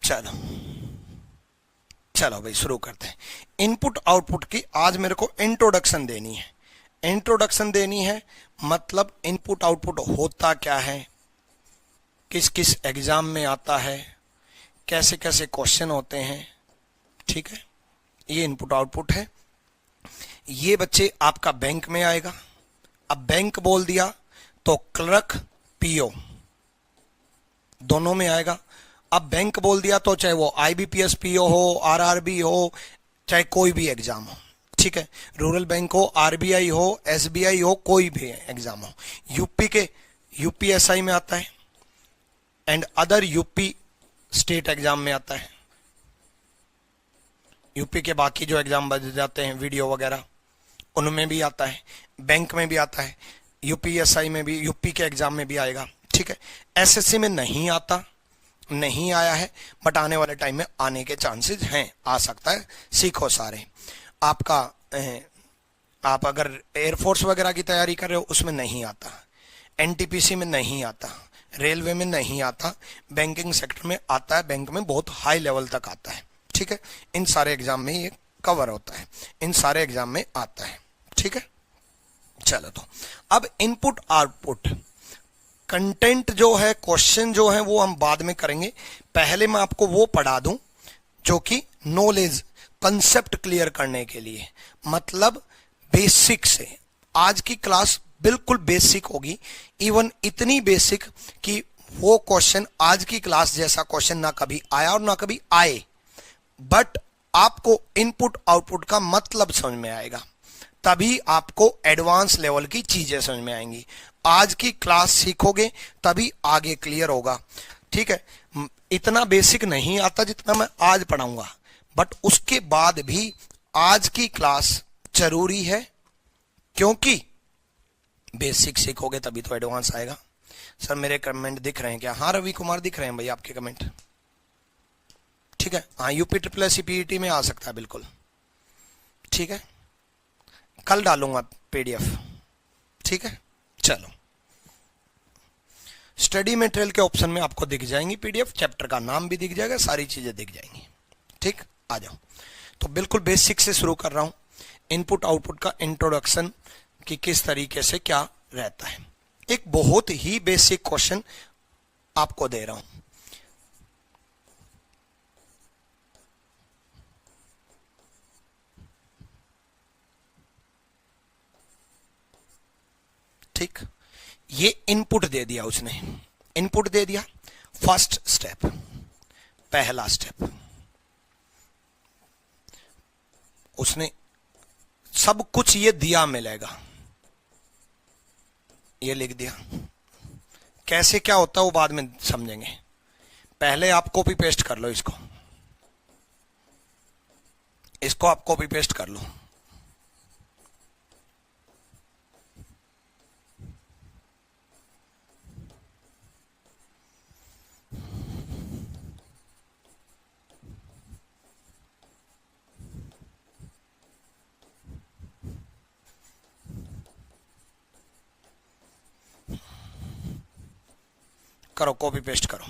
चलो चलो भाई शुरू करते हैं। इनपुट आउटपुट की आज मेरे को इंट्रोडक्शन देनी है। इंट्रोडक्शन देनी है मतलब इनपुट आउटपुट होता क्या है, किस किस एग्जाम में आता है, कैसे कैसे क्वेश्चन होते हैं। ठीक है, ये इनपुट आउटपुट है। ये बच्चे आपका बैंक में आएगा। अब बैंक बोल दिया तो क्लर्क पीओ दोनों में आएगा। अब बैंक बोल दिया तो चाहे वो आईबीपीएस पीओ हो, आरआरबी हो, चाहे कोई भी एग्जाम हो। ठीक है, रूरल बैंक हो, आरबीआई हो, एसबीआई हो, कोई भी एग्जाम हो। यूपी के यूपीएसआई में आता है and other UP state exam में आता है। यूपी के बाकी जो एग्जाम बच जाते हैं वीडियो वगैरह उनमें भी आता है, बैंक में भी आता है, यूपीएसआई में भी, यूपी के एग्जाम में भी आएगा। ठीक है, एसएससी में नहीं आता, नहीं आया है, बट आने वाले टाइम में आने के चांसेस हैं, आ सकता है। सीखो सारे। आपका आप अगर एयरफोर्स वगैरह की तैयारी कर रहे हो उसमें नहीं आता, एनटीपीसी में नहीं आता, रेलवे में नहीं आता, बैंकिंग सेक्टर में आता है, बैंक में बहुत हाई लेवल तक आता है। ठीक है, इन सारे एग्जाम में ये कवर होता है, इन सारे एग्जाम में आता है। ठीक है, चलो तो अब इनपुट आउटपुट कंटेंट जो है, क्वेश्चन जो है वो हम बाद में करेंगे। पहले मैं आपको वो पढ़ा दूं जो कि नॉलेज कंसेप्ट क्लियर करने के लिए, मतलब बेसिक से। आज की क्लास बिल्कुल बेसिक होगी, इवन इतनी बेसिक कि वो क्वेश्चन आज की क्लास जैसा क्वेश्चन ना कभी आया और ना कभी आए, बट आपको इनपुट आउटपुट का मतलब समझ में आएगा, तभी आपको एडवांस लेवल की चीजें समझ में आएंगी। आज की क्लास सीखोगे तभी आगे क्लियर होगा। ठीक है, इतना बेसिक नहीं आता जितना मैं आज पढ़ाऊंगा, बट उसके बाद भी आज की क्लास जरूरी है, क्योंकि बेसिक सीखोगे तभी तो एडवांस आएगा। सर मेरे कमेंट दिख रहे हैं क्या? हाँ रवि कुमार दिख रहे हैं भाई आपके कमेंट। ठीक है, हाँ यूपी ट्रिपल एस पीईटी में आ सकता है बिल्कुल। ठीक है, कल डालूंगा पीडीएफ। ठीक है, चलो स्टडी मटेरियल के ऑप्शन में आपको दिख जाएंगी पीडीएफ, चैप्टर का नाम भी दिख जाएगा, सारी चीजें दिख जाएंगी। ठीक, आ जाओ। तो बिल्कुल बेसिक से शुरू कर रहा हूं, इनपुट आउटपुट का इंट्रोडक्शन कि किस तरीके से क्या रहता है। एक बहुत ही बेसिक क्वेश्चन आपको दे रहा हूं। ठीक, ये इनपुट दे दिया उसने, इनपुट दे दिया। फर्स्ट स्टेप, पहला स्टेप, उसने सब कुछ ये दिया मिलेगा, ये लिख दिया। कैसे क्या होता है वो बाद में समझेंगे, पहले आप कॉपी पेस्ट कर लो इसको, इसको आप कॉपी पेस्ट कर लो। करो, कॉपी पेस्ट करो,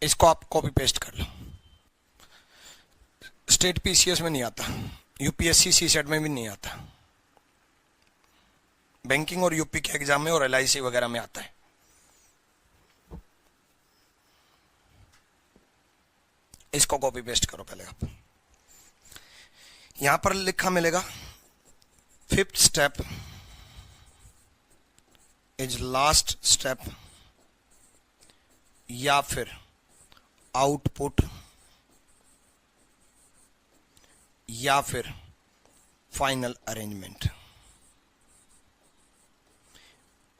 इसको आप कॉपी पेस्ट कर लो। स्टेट पीसीएस में नहीं आता, यूपीएससी सीसेट में भी नहीं आता, बैंकिंग और यूपी के एग्जाम में और एलआईसी वगैरह में आता है। इसको कॉपी पेस्ट करो पहले आप। यहां पर लिखा मिलेगा fifth step is last step, या फिर आउटपुट, या फिर फाइनल अरेंजमेंट।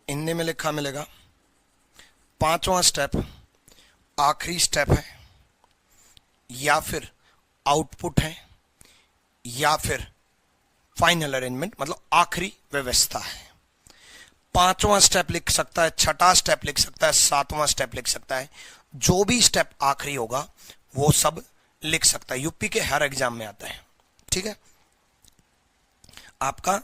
इनने में लिखा मिलेगा पांचवा स्टेप आखिरी स्टेप है, या फिर आउटपुट है, या फिर फाइनल अरेंजमेंट मतलब आखिरी व्यवस्था है। पांचवा स्टेप लिख सकता है, छठा स्टेप लिख सकता है, सातवां स्टेप लिख सकता है, जो भी स्टेप आखिरी होगा वो सब लिख सकता है। यूपी के हर एग्जाम में आता है। ठीक है, आपका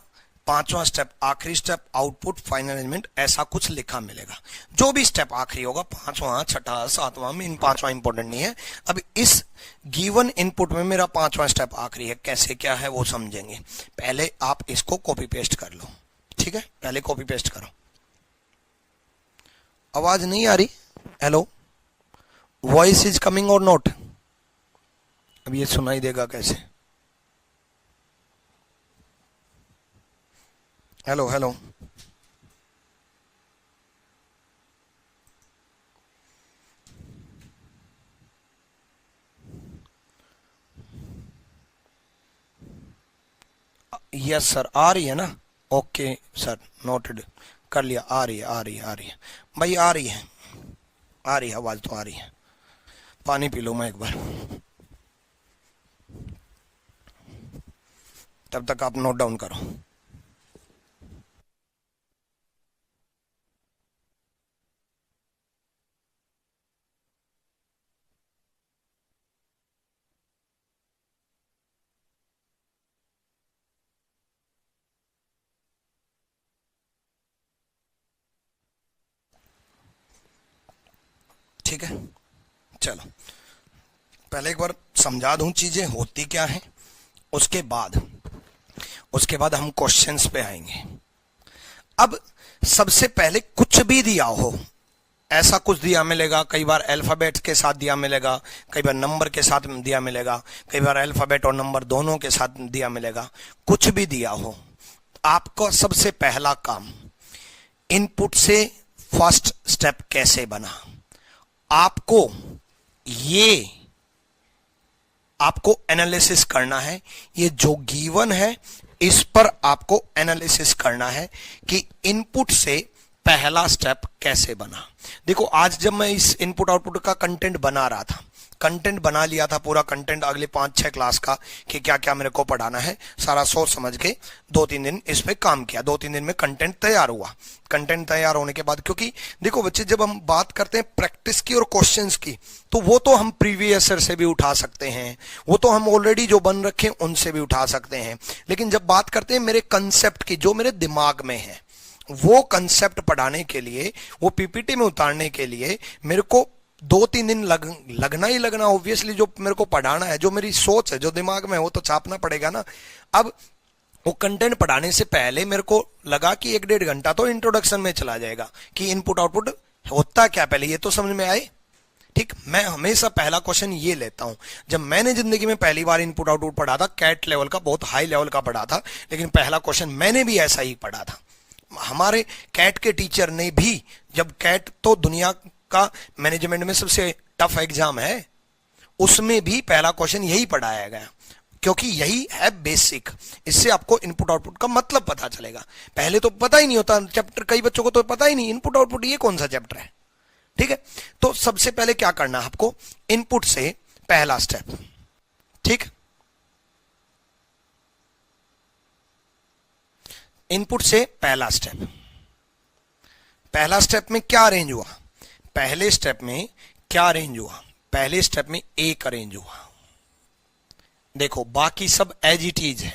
पांचवा स्टेप आखिरी स्टेप आउटपुट फाइनल अरेंजमेंट, ऐसा कुछ लिखा मिलेगा। जो भी स्टेप आखिरी होगा, पांचवा छठा सातवां में, इन पांचवा इंपॉर्टेंट नहीं है। अब इस गिवन इनपुट में मेरा पांचवा स्टेप आखिरी है, कैसे क्या है वो समझेंगे। पहले आप इसको कॉपी पेस्ट कर लो, ठीक है, पहले कॉपी पेस्ट करो। आवाज नहीं आ रही? हेलो, वॉइस इज कमिंग और नॉट? अब ये सुनाई देगा कैसे? हेलो हेलो, यस सर, आ रही है ना? ओके सर, नोटेड कर लिया। आ रही है, आ रही है, आ रही है भाई, आ रही है, आ रही है, आवाज तो आ रही है। पानी पी लो मैं एक बार, तब तक आप नोट डाउन करो। ठीक है, चलो पहले एक बार समझा दूं चीजें होती क्या है, उसके बाद हम क्वेश्चंस पे आएंगे। अब सबसे पहले कुछ भी दिया हो, ऐसा कुछ दिया मिलेगा, कई बार अल्फाबेट के साथ दिया मिलेगा, कई बार नंबर के साथ दिया मिलेगा, कई बार अल्फाबेट और नंबर दोनों के साथ दिया मिलेगा। कुछ भी दिया हो, आपको सबसे पहला काम इनपुट से फर्स्ट स्टेप कैसे बना, आपको एनालिसिस करना है। ये जो गिवन है इस पर आपको एनालिसिस करना है कि इनपुट से पहला स्टेप कैसे बना। देखो, आज जब मैं इस इनपुट आउटपुट का कंटेंट बना रहा था, कंटेंट बना लिया था, पूरा कंटेंट अगले 5-6 क्लास का कि क्या क्या मेरे को पढ़ाना है, सारा सोच समझ के 2-3 दिन इस पे काम किया। 2-3 दिन में कंटेंट तैयार हुआ। कंटेंट तैयार होने के बाद, क्योंकि देखो बच्चे, जब हम बात करते हैं प्रैक्टिस की और क्वेश्चंस की, तो वो तो हम प्रीवियस ईयर से भी उठा सकते हैं, वो तो हम ऑलरेडी जो बन रखे हैं उनसे भी उठा सकते हैं। लेकिन जब बात करते हैं मेरे कंसेप्ट की, जो मेरे दिमाग में है, वो कंसेप्ट पढ़ाने के लिए, वो पीपीटी में उतारने के लिए मेरे को 2-3 दिन लगना ही लगना। ऑब्वियसली जो मेरे को पढ़ाना है, जो मेरी सोच है, जो दिमाग में है, वो तो छापना पड़ेगा ना। अब वो कंटेंट पढ़ाने से पहले मेरे को लगा कि 1-1.5 घंटा तो इंट्रोडक्शन में चला जाएगा कि इनपुट आउटपुट होता क्या, पहले ये तो समझ में आए। ठीक, मैं हमेशा पहला क्वेश्चन ये लेता हूं। जब मैंने जिंदगी में पहली बार इनपुट आउटपुट पढ़ा था, कैट लेवल का, बहुत हाई लेवल का पढ़ा था, लेकिन पहला क्वेश्चन मैंने भी ऐसा ही पढ़ा था। हमारे कैट के टीचर ने भी, जब कैट तो दुनिया का मैनेजमेंट में सबसे टफ एग्जाम है, उसमें भी पहला क्वेश्चन यही पढ़ाया गया, क्योंकि यही है बेसिक। इससे आपको इनपुट आउटपुट का मतलब पता चलेगा। पहले तो पता ही नहीं होता चैप्टर, कई बच्चों को तो पता ही नहीं इनपुट आउटपुट ये कौन सा चैप्टर है। ठीक है, तो सबसे पहले क्या करना है आपको, इनपुट से पहला स्टेप। ठीक, इनपुट से पहला स्टेप, पहला स्टेप में क्या अरेंज हुआ, पहले स्टेप में क्या अरेंज हुआ, पहले स्टेप में एक अरेंज हुआ। देखो, बाकी सब एज इट इज है,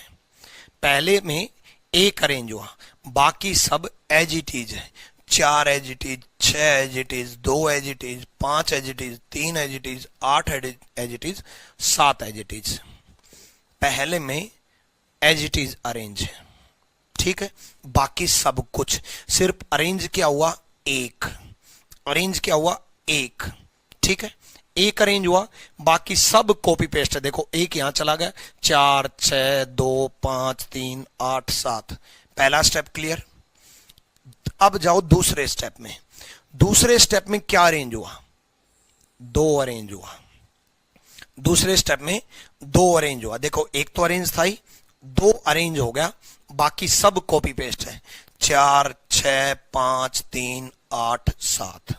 पहले में एक अरेंज हुआ, बाकी सब एज इट इज है। 4 as it is, 6 as it is, 2 as it is, 5 as it is, 3 as it is, 8 as it is, 7 as it is. पहले में एज इट इज अरेंज है, ठीक है। बाकी सब कुछ सिर्फ अरेंज क्या हुआ, एक अरेंज क्या हुआ, एक। ठीक है, एक अरेंज हुआ, बाकी सब कॉपी पेस्ट है। देखो, एक यहां चला गया, 4, 6, 2, 5, 3, 8, 7। पहला स्टेप क्लियर। अब जाओ दूसरे स्टेप में। दूसरे स्टेप में क्या अरेंज हुआ, 2 अरेंज हुआ। दूसरे स्टेप में 2 अरेंज हुआ। देखो, एक तो अरेंज था ही, 2 अरेंज हो गया, बाकी सब कॉपी पेस्ट है। 4, 6, 5, 3, 8, 7।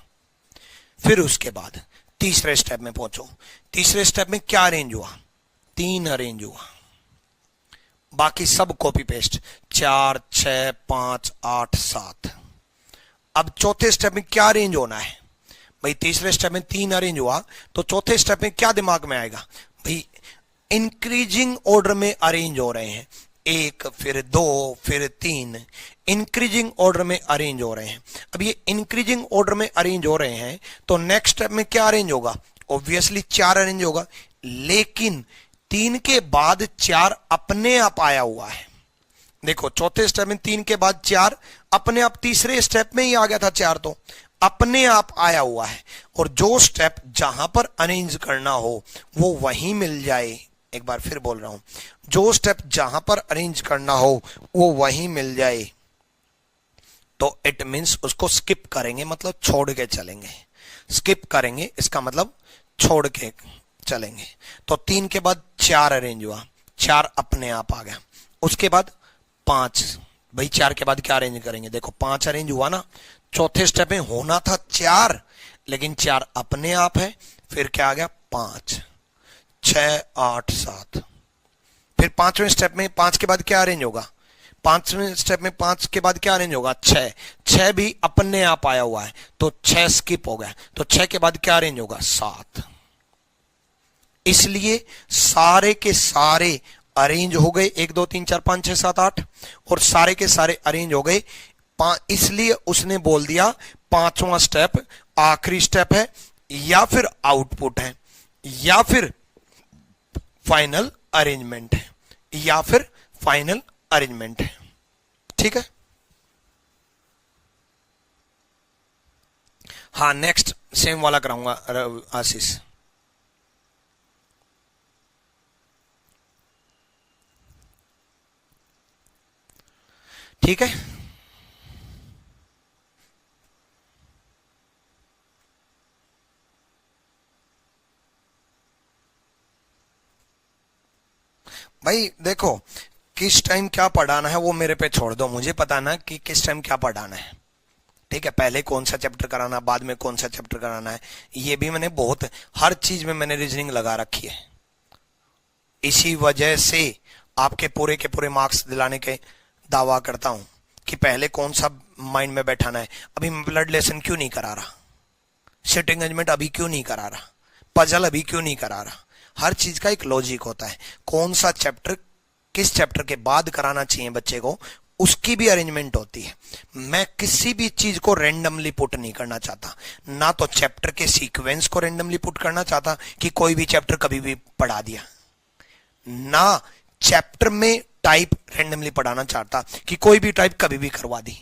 फिर उसके बाद तीसरे स्टेप में पहुंचो। तीसरे स्टेप में क्या अरेंज हुआ, 3 अरेंज हुआ, बाकी सब कॉपी पेस्ट। 4, 6, 5, 8, 7। अब चौथे स्टेप में क्या अरेंज होना है भाई, तीसरे स्टेप में 3 अरेंज हुआ, तो चौथे स्टेप में क्या दिमाग में आएगा भाई, इंक्रीजिंग ऑर्डर में अरेंज हो रहे हैं। 1, फिर 2, फिर 3, इंक्रीजिंग ऑर्डर में अरेंज हो रहे हैं। अब ये इंक्रीजिंग ऑर्डर में अरेंज हो रहे हैं तो नेक्स्ट स्टेप में क्या अरेंज होगा? ऑब्वियसली 4 अरेंज होगा, लेकिन 3 के बाद 4 अपने आप आया हुआ है। देखो चौथे स्टेप में 3 के बाद 4 अपने आप, तीसरे स्टेप में ही आ गया था 4, तो अपने आप आया हुआ है। और जो स्टेप जहां पर अरेंज करना हो वो वहीं मिल जाए, एक बार फिर बोल रहा हूं, जो स्टेप जहां पर अरेंज करना हो वो वहीं मिल जाए, तो इट मींस उसको स्किप करेंगे, मतलब छोड़ के चलेंगे। स्किप करेंगे इसका मतलब छोड़ के चलेंगे। तो 3 के बाद 4 अरेंज हुआ, 4 अपने आप आ गया। उसके बाद 5, भाई 4 के बाद क्या अरेंज करेंगे? देखो 5 अरेंज हुआ ना, चौथे स्टेप में होना था 4, लेकिन 4 अपने आप है। फिर क्या आ गया? 5, 6, 8, 7। फिर 5वें स्टेप में 5 के बाद क्या अरेंज होगा? 5वें स्टेप में 5 के बाद क्या अरेंज होगा? 6, 6 भी अपने आप आया हुआ है, तो 6 स्किप हो गया। तो 6 के बाद क्या अरेंज होगा? 7। इसलिए सारे के सारे अरेंज हो गए, 1, 2, 3, 4, 5, 6, 7, 8, और सारे के सारे अरेंज हो गए। इसलिए उसने बोल दिया 5वां स्टेप आखिरी स्टेप है, या फिर आउटपुट है, या फिर फाइनल अरेंजमेंट है, या फिर फाइनल अरेंजमेंट है। ठीक है? हाँ, नेक्स्ट सेम वाला कराऊंगा आशीष। ठीक है? भाई देखो, किस टाइम क्या पढ़ाना है वो मेरे पे छोड़ दो, मुझे पता ना कि किस टाइम क्या पढ़ाना है। ठीक है? पहले कौन सा चैप्टर कराना, बाद में कौन सा चैप्टर कराना है, ये भी मैंने बहुत, हर चीज में मैंने रीजनिंग लगा रखी है। इसी वजह से आपके पूरे के पूरे मार्क्स दिलाने के दावा करता हूं कि पहले कौन सा माइंड में बैठाना है। अभी मैं ब्लड लेसन क्यों नहीं करा रहा, सिटिंग अरेंजमेंट अभी क्यों नहीं करा रहा, पजल अभी क्यों नहीं करा रहा। हर चीज का एक लॉजिक होता है, कौन सा चैप्टर किस चैप्टर के बाद कराना चाहिए बच्चे को, उसकी भी अरेंजमेंट होती है। मैं किसी भी चीज को रेंडमली पुट नहीं करना चाहता, ना तो चैप्टर के सीक्वेंस को रेंडमली पुट करना चाहता कि कोई भी चैप्टर कभी भी पढ़ा दिया, ना चैप्टर में टाइप रेंडमली पढ़ाना चाहता कि कोई भी टाइप कभी भी करवा दी।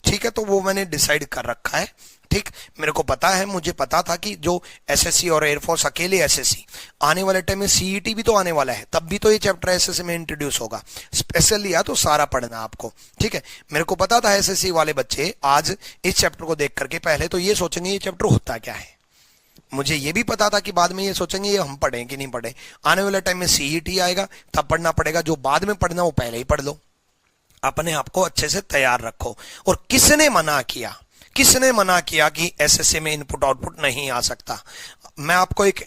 ठीक है? तो वो मैंने डिसाइड कर रखा है। ठीक, मेरे को पता है, मुझे पता था कि जो एसएससी और एयरफोर्स अकेले एसएससी, आने वाले टाइम में सीईटी भी तो आने वाला है, तब भी तो ये चैप्टर एसएससी में इंट्रोड्यूस होगा। स्पेशल लिया तो सारा पढ़ना आपको। ठीक है? मेरे को पता था एसएससी वाले बच्चे आज इस चैप्टर को देख करके पहले तो ये सोचेंगे ये चैप्टर होता क्या है। मुझे ये भी पता था कि बाद में ये सोचेंगे ये हम पढ़ें कि नहीं पढ़े। आने वाले टाइम में सीईटी आएगा तब पढ़ना पड़ेगा, जो बाद में पढ़ना वो पहले ही पढ़ लो। अपने आप को अच्छे से तैयार रखो। और किसने मना किया, किसने मना किया कि एसएससी में इनपुट आउटपुट नहीं आ सकता? मैं आपको एक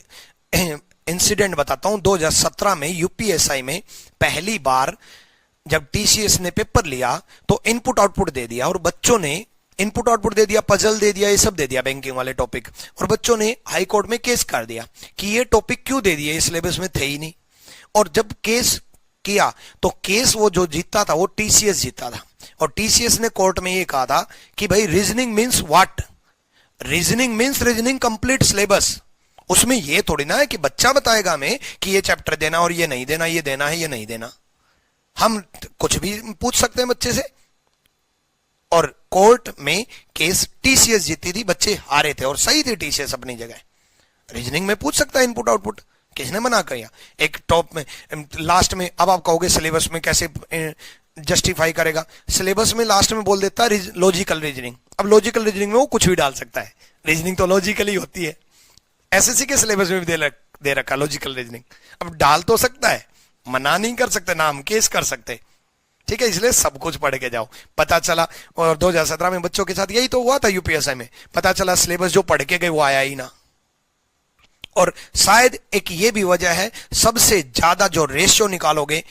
इंसिडेंट बताता हूं। 2017 में यूपीएसआई में पहली बार जब टीसीएस ने पेपर लिया तो इनपुट आउटपुट दे दिया, और बच्चों ने इनपुट आउटपुट दे दिया, पजल दे दिया, ये सब दे दिया, बैंकिंग वाले टॉपिक, और बच्चों ने हाई कोर्ट में केस कर दिया कि ये टॉपिक क्यों दे दिए, इस सिलेबस में थे ही नहीं। और जब केस किया तो केस वो जो जीता था वो टीसीएस जीता था, और टीसीएस ने कोर्ट में ये कहा था कि भाई reasoning means what, reasoning means reasoning complete syllabus. उसमें ये थोड़ी ना है कि बच्चा बताएगा हमें कि ये चैप्टर देना और ये नहीं देना, ये देना है ये नहीं देना। हम कुछ भी पूछ सकते हैं बच्चे से। और कोर्ट में केस टीसीएस जीती थी, बच्चे हारे थे, और सही थे टीसीएस अपनी जगह। रीजनिंग में पूछ सकता है इनपुट आउटपुट, किसने मना किया? एक टॉप में लास्ट में, अब आप कहोगे सिलेबस में कैसे जस्टिफाई करेगा? सिलेबस में लास्ट में बोल देता है लॉजिकल रीजनिंग। अब लॉजिकल रीजनिंग में वो कुछ भी डाल सकता है, रीजनिंग तो लॉजिकल ही होती है। एसएससी के सिलेबस में भी दे रखा लॉजिकल रीजनिंग। अब डाल तो सकता है, मना नहीं कर सकते, ना हम केस कर सकते। ठीक है? इसलिए सब कुछ पढ़ के जाओ। पता चला, और 2017 में बच्चों के साथ यही तो हुआ था यूपीएसआई में, पता चला सिलेबस जो पढ़ के गए वो आया ही ना। और शायद एक ये भी वजह है, सबसे ज्यादा जो रेशियो निकालोगे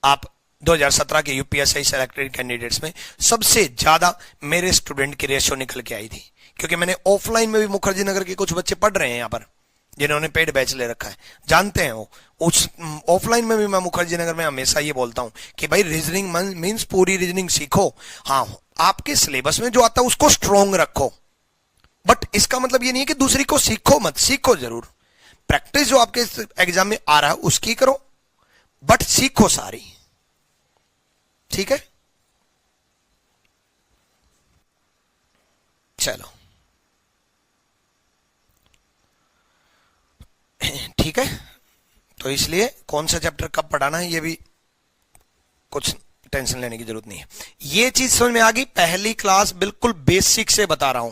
आप 2017 के यूपीएसआई सेलेक्टेड कैंडिडेट्स में, सबसे ज्यादा मेरे स्टूडेंट की रेशियो निकल के आई थी, क्योंकि मैंने ऑफलाइन में भी मुखर्जी नगर के कुछ बच्चे पढ़ रहे हैं यहाँ पर। जिन्होंने पेड बैच ले रखा है जानते हैं वो। उस ऑफलाइन में भी मैं मुखर्जी नगर में हमेशा ये बोलता हूं कि भाई रीजनिंग मीन्स पूरी रीजनिंग सीखो। हाँ, आपके सिलेबस में जो आता है उसको स्ट्रोंग रखो, बट इसका मतलब ये नहीं है कि दूसरी को सीखो मत, सीखो जरूर। प्रैक्टिस जो आपके एग्जाम में आ रहा है उसकी करो, बट सीखो सारी। ठीक है, चलो ठीक है। तो इसलिए कौन सा चैप्टर कब पढ़ाना है ये भी कुछ टेंशन लेने की जरूरत नहीं है। ये चीज समझ में आ गई। पहली क्लास बिल्कुल बेसिक से बता रहा हूं,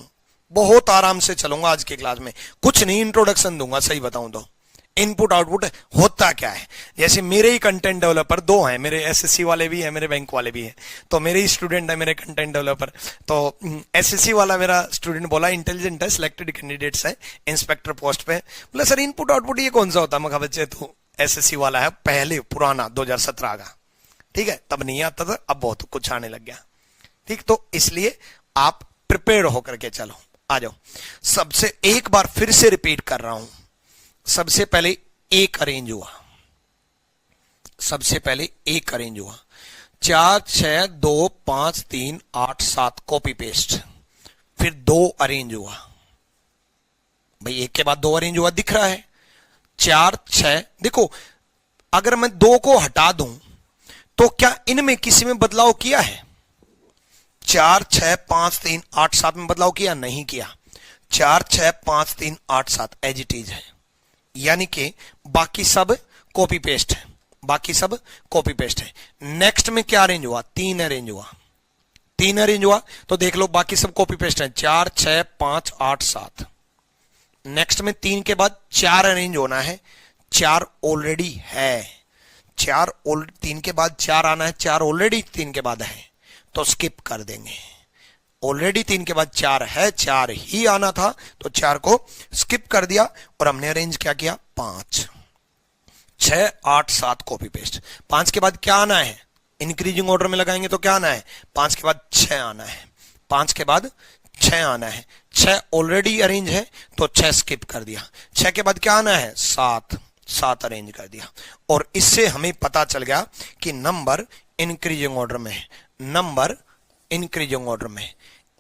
बहुत आराम से चलूंगा आज की क्लास में, कुछ नहीं इंट्रोडक्शन दूंगा। सही बताऊं तो इनपुट आउटपुट होता क्या है। जैसे मेरे ही कंटेंट डेवलपर दो हैं, मेरे एसएससी वाले भी हैं, मेरे बैंक वाले भी हैं। तो मेरे ही स्टूडेंट है मेरे कंटेंट डेवलपर। तो एसएससी वाला मेरा स्टूडेंट बोला इंटेलिजेंट है, सिलेक्टेड कैंडिडेट्स है इंस्पेक्टर पोस्ट पे। बोला सर इनपुट आउटपुट ये कौन सा होता है? मैं कहा बच्चे तो एसएससी वाला है पहले पुराना 2017 का, ठीक है, तब नहीं आता था, अब बहुत कुछ आने लग गया। ठीक, तो इसलिए आप प्रिपेयर होकर के चलो। आ जाओ, सबसे एक बार फिर से रिपीट कर रहा हूं। सबसे पहले एक अरेंज हुआ, सबसे पहले एक अरेंज हुआ 4 6 2 5 3 8 7 कॉपी पेस्ट। फिर 2 अरेंज हुआ, भाई एक के बाद 2 अरेंज हुआ दिख रहा है। 4 6, देखो अगर मैं 2 को हटा दूं तो क्या इनमें किसी में बदलाव किया है? 4 6 5 3 8 7 में बदलाव किया? नहीं किया। 4 6 5 3 8 7 एज इट इज है, यानी कि बाकी सब कॉपी पेस्ट है, बाकी सब कॉपी पेस्ट है। नेक्स्ट में क्या अरेंज हुआ? 3 अरेंज हुआ, 3 अरेंज हुआ तो देख लो बाकी सब कॉपी पेस्ट है। 4 6 5 8 7। नेक्स्ट में 3 के बाद 4 अरेंज होना है, 4 ऑलरेडी है। 3 के बाद 4 आना है, 4 ऑलरेडी 3 के बाद है तो स्किप कर देंगे। ऑलरेडी 3 के बाद 4 है, 4 ही आना था तो 4 को स्किप कर दिया और हमने अरेंज क्या किया? 5 6 8 7 कॉपी पेस्ट। 5 के बाद क्या आना है? इंक्रीजिंग ऑर्डर में लगाएंगे तो क्या आना है? 5 के बाद 6 आना है, 5 के बाद 6 आना है। 6 ऑलरेडी अरेंज है तो 6 स्किप कर दिया। 6 के बाद क्या आना है? 7, 7 अरेंज कर दिया। और इससे हमें पता चल गया कि नंबर इंक्रीजिंग ऑर्डर में है, नंबर इंक्रीजिंग ऑर्डर में।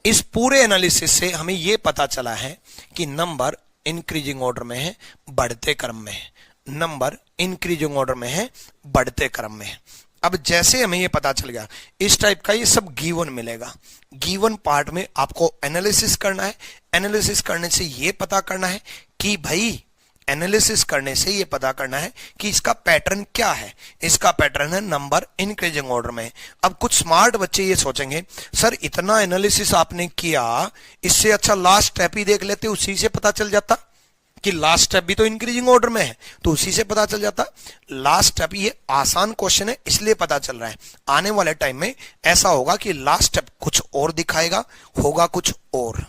इस पूरे एनालिसिस से हमें यह पता चला है कि नंबर इंक्रीजिंग ऑर्डर में है, बढ़ते क्रम में है। नंबर इंक्रीजिंग ऑर्डर में है, बढ़ते क्रम में है। अब जैसे हमें यह पता चल गया, इस टाइप का ये सब गिवन मिलेगा। गिवन पार्ट में आपको एनालिसिस करना है। एनालिसिस करने से यह पता करना है कि भाई, एनालिसिस करने से यह पता करना है कि इसका पैटर्न क्या है। इसका पैटर्न है नंबर इंक्रीजिंग ऑर्डर में। अब कुछ स्मार्ट बच्चे ये सोचेंगे सर इतना एनालिसिस आपने किया, इससे अच्छा लास्ट स्टेप ही देख लेते, उसी से पता चल जाता कि लास्ट स्टेप भी तो इंक्रीजिंग ऑर्डर में है, तो उसी से पता चल जाता। लास्ट स्टेप ये आसान क्वेश्चन है इसलिए पता चल रहा है। आने वाले टाइम में ऐसा होगा कि लास्ट स्टेप कुछ और दिखाएगा, होगा कुछ और।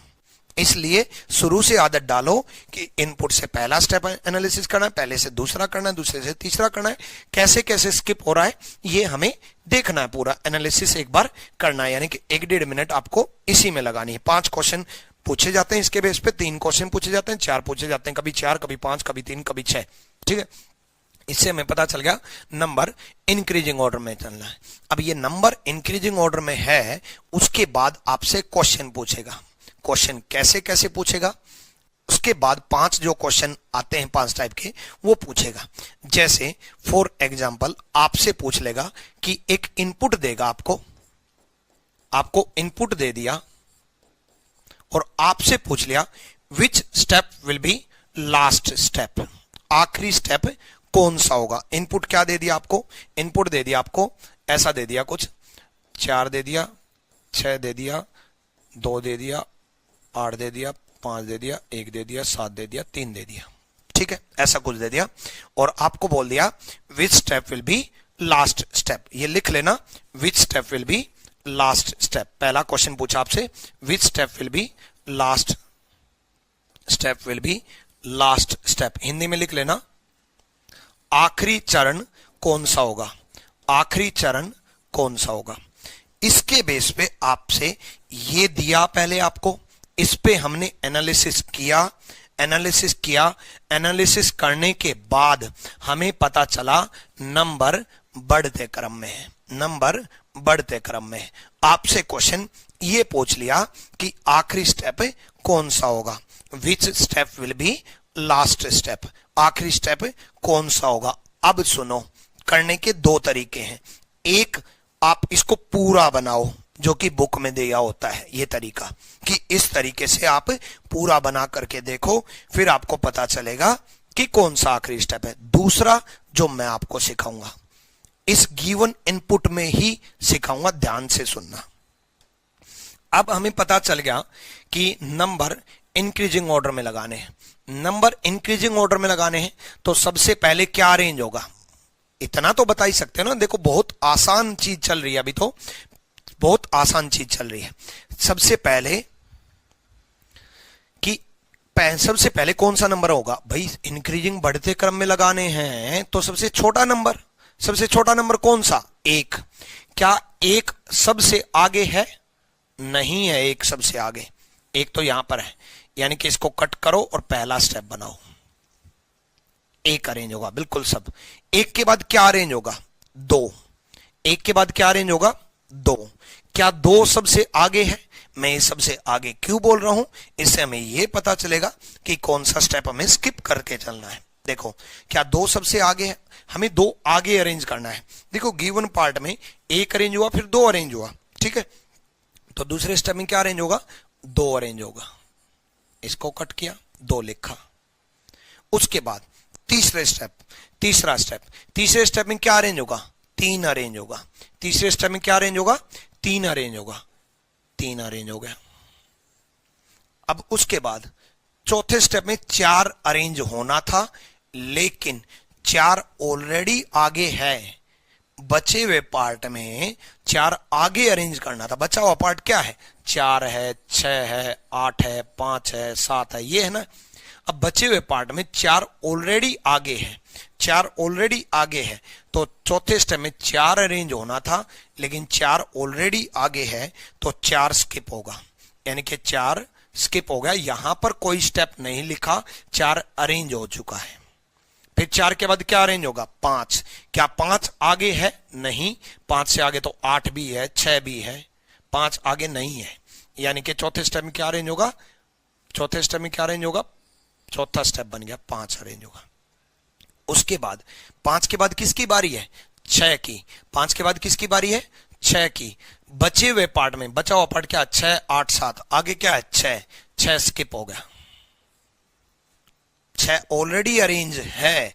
इसलिए शुरू से आदत डालो कि इनपुट से पहला स्टेप एनालिसिस करना है, पहले से दूसरा करना है, दूसरे से तीसरा करना है। कैसे कैसे स्किप हो रहा है ये हमें देखना है, पूरा एनालिसिस एक बार करना है। यानी कि 1-1.5 मिनट आपको इसी में लगानी है। 5 क्वेश्चन पूछे जाते हैं इसके बेस पे, 3 क्वेश्चन पूछे जाते हैं, 4 पूछे जाते हैं, कभी 4 कभी 5 कभी 3 कभी 6। ठीक है, इससे हमें पता चल गया नंबर इंक्रीजिंग ऑर्डर में चलना है। अब ये नंबर इंक्रीजिंग ऑर्डर में है, उसके बाद आपसे क्वेश्चन पूछेगा। क्वेश्चन कैसे कैसे पूछेगा? उसके बाद 5 जो क्वेश्चन आते हैं 5 टाइप के वो पूछेगा। जैसे फॉर एग्जांपल आपसे पूछ लेगा कि एक इनपुट देगा, आपको इनपुट दे दिया और आपसे पूछ लिया विच step will be last step, आखिरी स्टेप कौन सा होगा। इनपुट क्या दे दिया आपको? इनपुट दे दिया आपको ऐसा दे दिया, कुछ 4 दे दिया, 6 दे दिया, 2 दे दिया, 8 दे दिया, 5 दे दिया, 1 दे दिया, 7 दे दिया, 3 दे दिया। ठीक है, ऐसा कुछ दे दिया और आपको बोल दिया विच step will be last step. ये लिख लेना, विच step will be last step. पहला क्वेश्चन पूछा आपसे विच step will be last step, will be last step. Hindi में लिख लेना आखिरी चरण कौन सा होगा, आखिरी चरण कौन सा होगा। इसके बेस पे आपसे ये दिया पहले आपको, इस पे हमने एनालिसिस किया। एनालिसिस किया, एनालिसिस करने के बाद हमें पता चला नंबर बढ़ते क्रम में है, नंबर बढ़ते क्रम में है। आपसे क्वेश्चन ये पूछ लिया कि आखिरी स्टेप कौन सा होगा, विच step will be last step, आखिरी स्टेप कौन सा होगा। अब सुनो, करने के दो तरीके हैं। एक, आप इसको पूरा बनाओ जो कि बुक में दिया होता है, ये तरीका कि इस तरीके से आप पूरा बना करके देखो, फिर आपको पता चलेगा कि कौन सा आखिरी स्टेप है। दूसरा जो मैं आपको सिखाऊंगा, इस गिवन इनपुट में ही सिखाऊंगा, ध्यान से सुनना। अब हमें पता चल गया कि नंबर इंक्रीजिंग ऑर्डर में लगाने हैं। नंबर इंक्रीजिंग ऑर्डर में लगाने हैं तो सबसे पहले क्या अरेंज होगा, इतना तो बता ही सकते हो ना। देखो बहुत आसान चीज चल रही है, अभी तो बहुत आसान चीज चल रही है। सबसे पहले कि सबसे पहले कौन सा नंबर होगा भाई, इंक्रीजिंग बढ़ते क्रम में लगाने हैं तो सबसे छोटा नंबर, सबसे छोटा नंबर कौन सा, एक। क्या एक सबसे आगे है, नहीं है एक सबसे आगे, एक तो यहां पर है, यानी कि इसको कट करो और पहला स्टेप बनाओ, एक अरेंज होगा बिल्कुल सब। एक के बाद क्या अरेंज होगा, दो। एक के बाद क्या अरेंज होगा, दो। क्या दो सबसे आगे है, मैं ये सबसे आगे क्यों बोल रहा हूं, इससे हमें यह पता चलेगा कि कौन सा स्टेप हमें स्किप करके चलना है। देखो क्या दो सबसे आगे है, हमें दो आगे अरेंज करना है। देखो गिवन पार्ट में एक अरेंज हुआ, फिर दो अरेंज हुआ, ठीक है। तो दूसरे स्टेप में क्या अरेंज होगा, दो अरेंज होगा। इसको कट किया, दो लिखा। उसके बाद तीसरा स्टेप, तीसरे स्टेप में क्या अरेंज होगा, तीन अरेंज होगा। तीसरे स्टेप में क्या अरेंज होगा, तीन अरेंज होगा, तीन अरेंज हो गया। अब उसके बाद चौथे स्टेप में चार अरेंज होना था, लेकिन चार ऑलरेडी आगे है। बचे हुए पार्ट में चार आगे अरेंज करना था। बचा हुआ पार्ट क्या है, चार है, छह है, आठ है, पांच है, सात है, ये है ना। अब बचे हुए पार्ट में चार ऑलरेडी आगे है, चार ऑलरेडी आगे है, तो चौथे स्टेप में चार अरेंज होना था, लेकिन चार ऑलरेडी आगे है तो चार स्किप होगा, यानी कि चार स्किप हो गया। यहां पर कोई स्टेप नहीं लिखा, चार अरेंज हो चुका है। फिर चार के बाद क्या अरेंज होगा, पांच। क्या पांच आगे है, नहीं। पांच से आगे तो आठ भी है, छह भी है, पांच आगे नहीं है, यानी कि चौथे स्टेप में क्या अरेंज होगा, चौथे स्टेप में क्या अरेंज होगा, चौथा स्टेप बन गया, पांच अरेंज होगा। उसके बाद पांच के बाद किसकी बारी है, छह की। पांच के बाद किसकी बारी है, छह की। बचे हुए पार्ट में बचा हुआ पार्ट क्या, छह, आठ, सात, आगे क्या है, छह। छह स्किप हो गया, छह ऑलरेडी अरेंज है,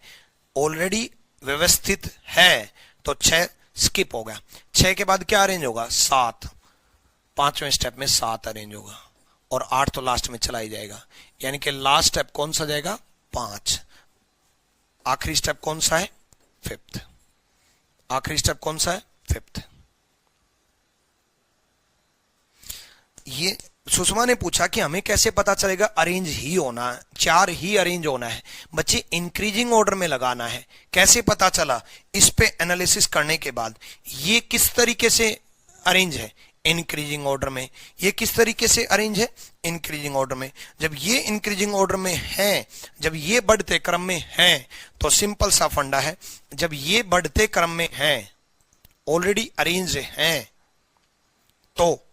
ऑलरेडी व्यवस्थित है, तो छह स्किप हो गया। छह के बाद क्या अरेंज होगा, सात। पांचवें स्टेप में सात अरेंज होगा, और आठ तो लास्ट में चला ही जाएगा, यानी कि लास्ट स्टेप कौन सा जाएगा, पांच। आखिरी स्टेप कौन सा है, फिफ्थ। आखिरी स्टेप कौन सा है, फिफ्थ। ये सुषमा ने पूछा कि हमें कैसे पता चलेगा अरेंज ही होना, चार ही अरेंज होना है, बच्चे इंक्रीजिंग ऑर्डर में लगाना है, कैसे पता चला। इस पे एनालिसिस करने के बाद ये किस तरीके से अरेंज है, इंक्रीजिंग ऑर्डर में। ये किस तरीके से अरेंज है, इंक्रीजिंग ऑर्डर में। जब ये इंक्रीजिंग ऑर्डर में है, जब ये बढ़ते क्रम में है, तो सिंपल सा फंडा है, जब ये बढ़ते क्रम में है, ऑलरेडी अरेंज है, तो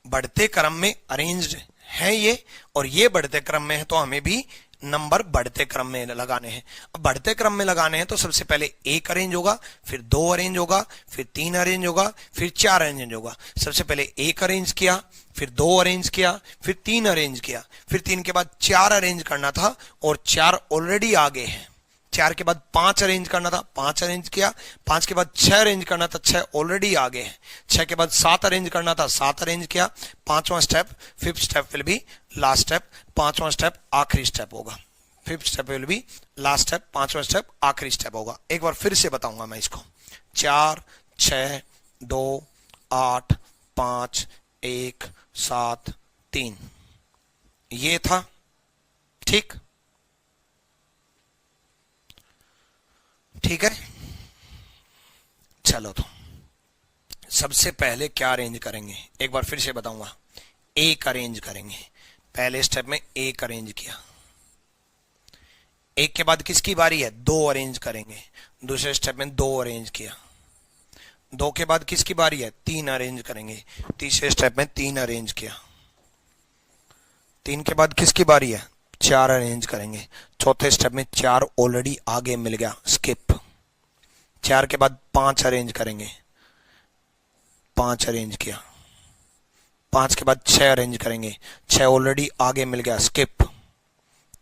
बढ़ते क्रम में अरेंज्ड है ये, और ये बढ़ते क्रम में है, तो हमें भी नंबर बढ़ते क्रम में लगाने हैं। अब बढ़ते क्रम में लगाने हैं तो सबसे पहले एक अरेंज होगा, फिर दो अरेंज होगा, फिर तीन अरेंज होगा, फिर चार अरेंज होगा। सबसे पहले एक अरेंज किया, फिर दो अरेंज किया, फिर तीन अरेंज किया, फिर तीन के बाद चार अरेंज करना था, और चार ऑलरेडी आगे है। चार के बाद पांच अरेंज करना था, पांच अरेंज किया। पांच के बाद छह अरेंज करना था, छह ऑलरेडी आगे है। छह के बाद सात अरेंज करना था, सात अरेंज किया। पांचवा step, fifth step will be last step, पांचवा स्टेप आखिरी स्टेप होगा। Fifth step will be last step, पांचवा स्टेप आखिरी स्टेप होगा। एक बार फिर से बताऊंगा मैं इसको, चार, छह, दो, आठ, पांच, एक, सात, तीन, ये था, ठीक। ठीक है, चलो तो सबसे पहले क्या अरेंज करेंगे, एक बार फिर से बताऊंगा। एक अरेंज करेंगे, पहले स्टेप में एक अरेंज किया, एक के बाद किसकी बारी है, दो अरेंज करेंगे, दूसरे स्टेप में दो अरेंज किया, दो के बाद किसकी बारी है, तीन अरेंज करेंगे, तीसरे स्टेप में तीन अरेंज किया, तीन के बाद किसकी बारी है, चार अरेंज करेंगे, चौथे स्टेप में चार ऑलरेडी आगे मिल गया, स्किप, चार के बाद पांच अरेंज करेंगे, पांच अरेंज किया, पांच के बाद छह अरेंज करेंगे, छह ऑलरेडी आगे मिल गया, स्किप,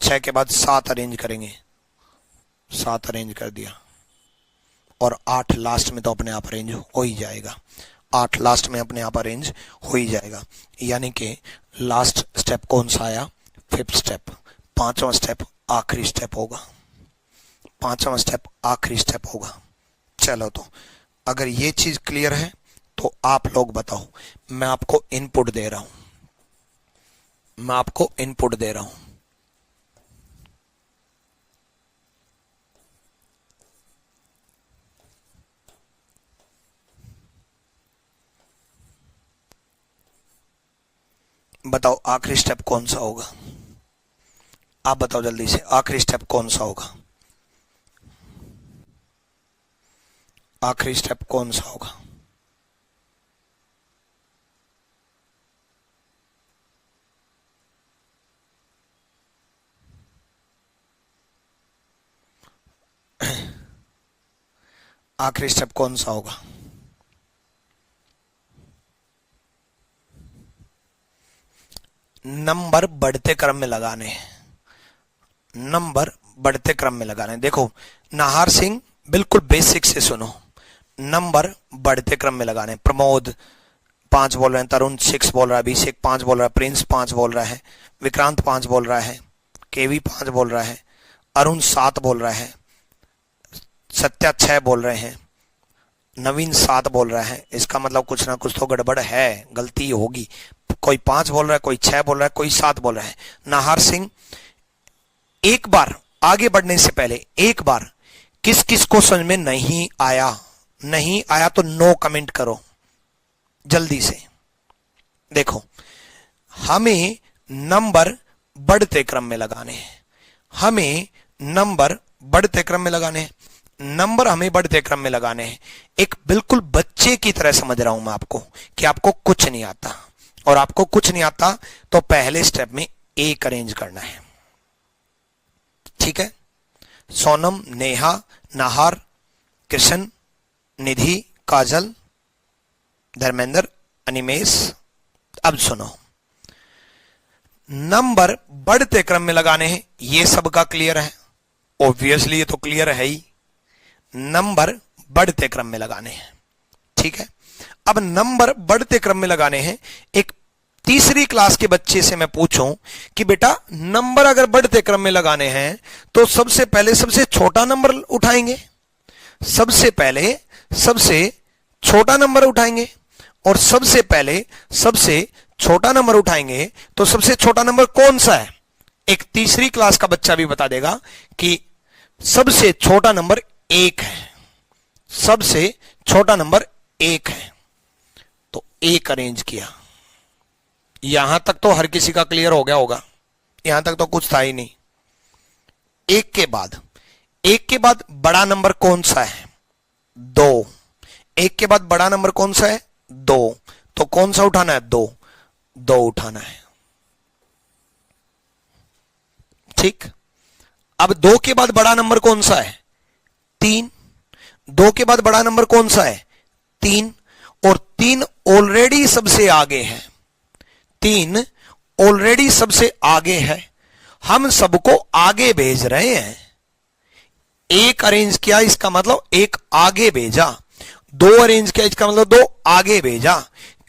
छह के बाद सात अरेंज करेंगे, सात अरेंज कर दिया, और आठ लास्ट में तो अपने आप अरेंज हो ही जाएगा, आठ लास्ट में अपने आप अरेंज हो ही जाएगा। यानी कि लास्ट स्टेप कौन सा आया, फिफ्थ स्टेप, पांचवा स्टेप आखिरी स्टेप होगा, पांचवा स्टेप आखिरी स्टेप होगा। चलो तो अगर ये चीज क्लियर है तो आप लोग बताओ, मैं आपको इनपुट दे रहा हूं, मैं आपको इनपुट दे रहा हूं। बताओ आखिरी स्टेप कौन सा होगा, आप बताओ जल्दी से, आखिरी स्टेप कौन सा होगा, आखिरी स्टेप कौन सा होगा। आखिरी स्टेप कौन सा होगा, नंबर बढ़ते क्रम में लगाने हैं, नंबर बढ़ते क्रम में लगाने। देखो नाहर सिंह बिल्कुल बेसिक से सुनो, नंबर बढ़ते क्रम में लगाने। प्रमोद 5 बोल रहे हैं, तरुण 6 बोल रहा है, अभिषेक 5 बोल रहा है, प्रिंस 5 बोल रहा है, विक्रांत 5 बोल रहा है, केवी 5 बोल रहा है, अरुण 7 बोल रहा है, सत्या 6 बोल रहे हैं, नवीन 7 बोल रहा है। इसका मतलब कुछ ना कुछ तो गड़बड़ है, गलती होगी। कोई 5 बोल रहा है, कोई 6 बोल रहा है, कोई 7 बोल रहा है। नाहर सिंह एक बार आगे बढ़ने से पहले एक बार किस किस को समझ में नहीं आया, नहीं आया तो नो कमेंट करो जल्दी से। देखो हमें नंबर बढ़ते क्रम में लगाने हैं, हमें नंबर बढ़ते क्रम में लगाने हैं, नंबर हमें बढ़ते क्रम में लगाने हैं। एक बिल्कुल बच्चे की तरह समझ रहा हूं मैं आपको कि आपको कुछ नहीं आता, और आपको कुछ नहीं आता तो पहले स्टेप में एक अरेंज करना है, ठीक है। सोनम, नेहा, नाहर, कृष्ण, निधि, काजल, धर्मेंद्र, अनिमेश। अब सुनो, नंबर बढ़ते क्रम में लगाने हैं, ये सबका क्लियर है, ऑब्वियसली ये तो क्लियर है ही। नंबर बढ़ते क्रम में लगाने हैं, ठीक है। अब नंबर बढ़ते क्रम में लगाने हैं। एक तीसरी क्लास के बच्चे से मैं पूछूं कि बेटा नंबर अगर बढ़ते क्रम में लगाने हैं तो सबसे पहले सबसे छोटा नंबर उठाएंगे, सबसे पहले सबसे छोटा नंबर उठाएंगे, और सबसे पहले सबसे छोटा नंबर उठाएंगे तो सबसे छोटा नंबर कौन सा है। एक तीसरी क्लास का बच्चा भी बता देगा कि सबसे छोटा नंबर 1 है, सबसे छोटा नंबर 1 है। तो 1 अरेंज किया। यहां तक तो हर किसी का क्लियर हो गया होगा, यहां तक तो कुछ था ही नहीं। 1 के बाद बड़ा नंबर कौन सा है, 2। 1 के बाद बड़ा नंबर कौन सा है, 2। तो कौन सा उठाना है, 2 उठाना है, ठीक। अब 2 के बाद बड़ा नंबर कौन सा है, 3। 2 के बाद बड़ा नंबर कौन सा है, 3, और 3 ऑलरेडी सबसे आगे है, 3 ऑलरेडी सबसे आगे है। हम सबको आगे भेज रहे हैं। 1 अरेंज किया इसका मतलब 1 आगे भेजा, 2 अरेंज किया इसका मतलब 2 आगे भेजा,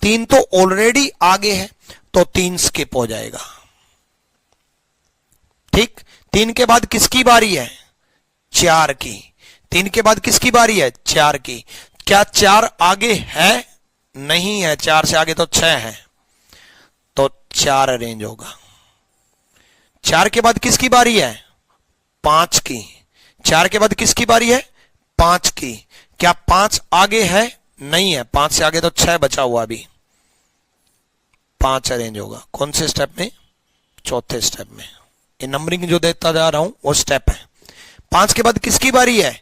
3 तो ऑलरेडी आगे है तो 3 स्किप हो जाएगा, ठीक। 3 के बाद किसकी बारी है, 4 की। 3 के बाद किसकी बारी है, 4 की। क्या 4 आगे है, नहीं है, 4 से आगे तो 6 है, तो 4 अरेंज होगा। 4 के बाद किसकी बारी है, 5 की। 4 के बाद किसकी बारी है, 5 की। क्या 5 आगे है, नहीं है, 5 से आगे तो 6 बचा हुआ अभी, 5 अरेंज होगा। कौन से स्टेप में, चौथे स्टेप में। ये नंबरिंग जो देता जा रहा हूं वो स्टेप है। 5 के बाद किसकी बारी है?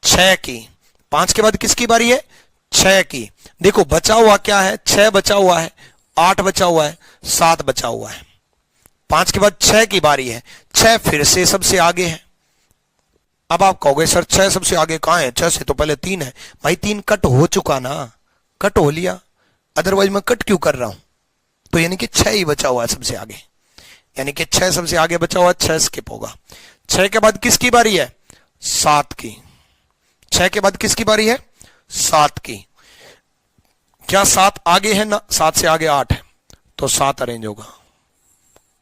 6 की। 5 के बाद किसकी बारी है? 6 की। देखो बचा हुआ क्या है? 6 बचा हुआ है, 8 बचा हुआ है, 7 बचा हुआ है। 5 के बाद 6 की बारी है। 6 फिर से सबसे आगे है। अब आप कहोगे सर 6 सबसे आगे कहां है? 6 से तो पहले 3 है। भाई 3 कट हो चुका ना, कट हो लिया, अदरवाइज मैं कट क्यों कर रहा हूं? तो यानी कि 6 ही बचा हुआ है सबसे आगे, यानी कि 6 सबसे आगे बचा हुआ है, 6 स्किप होगा। 6 के बाद किसकी बारी है? 7 की। 6 के बाद किसकी बारी है? 7 की। क्या 7 आगे है ना? 7 से आगे 8 है, तो 7 अरेंज होगा,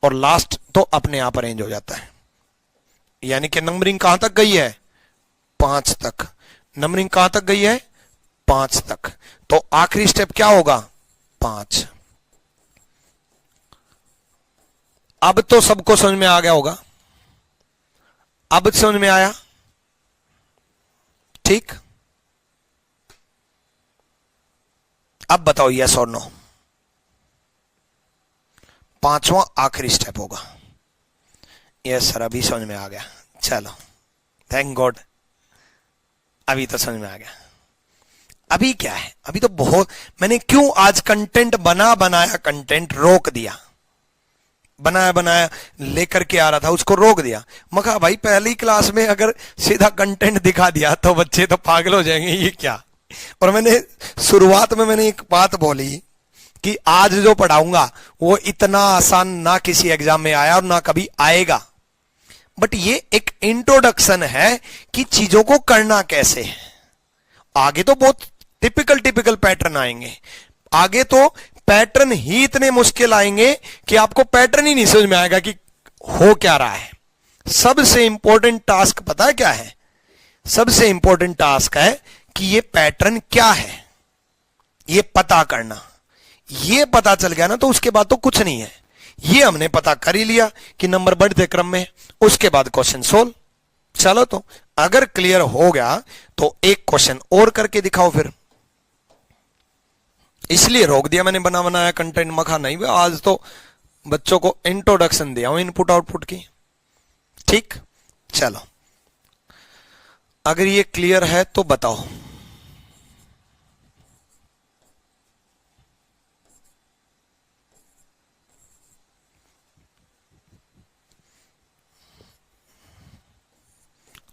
और लास्ट तो अपने आप अरेंज हो जाता है। यानी कि नंबरिंग कहां तक गई है? 5 तक। नंबरिंग कहां तक गई है? 5 तक। तो आखिरी स्टेप क्या होगा? 5। अब तो सबको समझ में आ गया होगा, अब समझ में आया? ठीक। अब बताओ यस और नो। 5वां आखिरी स्टेप होगा। यस सर अभी समझ में आ गया, चलो थैंक गॉड, अभी तो समझ में आ गया। अभी क्या है? अभी तो बहुत, मैंने क्यों आज कंटेंट बनाया कंटेंट रोक दिया, बनाया बनाया लेकर के आ रहा था उसको रोक दिया। मैं कहा भाई पहली क्लास में अगर सीधा कंटेंट दिखा दिया तो बच्चे तो पागल हो जाएंगे, ये क्या। और मैंने शुरुआत में मैंने एक बात बोली कि आज जो पढ़ाऊंगा वो इतना आसान ना किसी एग्जाम में आया और ना कभी आएगा, बट ये एक इंट्रोडक्शन है कि चीजों को करना कैसे है। आगे तो बहुत टिपिकल पैटर्न आएंगे, आगे तो पैटर्न ही इतने मुश्किल आएंगे कि आपको पैटर्न ही नहीं समझ में आएगा कि हो क्या रहा है। सबसे इंपॉर्टेंट टास्क पता है क्या है? सबसे इंपॉर्टेंट टास्क है कि ये पैटर्न क्या है, ये पता करना। ये पता चल गया ना तो उसके बाद तो कुछ नहीं है। ये हमने पता कर ही लिया कि नंबर बढ़ते क्रम में, उसके बाद क्वेश्चन सोल्व। चलो तो अगर क्लियर हो गया तो एक क्वेश्चन और करके दिखाओ फिर। इसलिए रोक दिया मैंने बनाया कंटेंट। मखा नहीं भाई, आज तो बच्चों को इंट्रोडक्शन दिया हूं इनपुट आउटपुट की। ठीक, चलो अगर ये क्लियर है तो बताओ।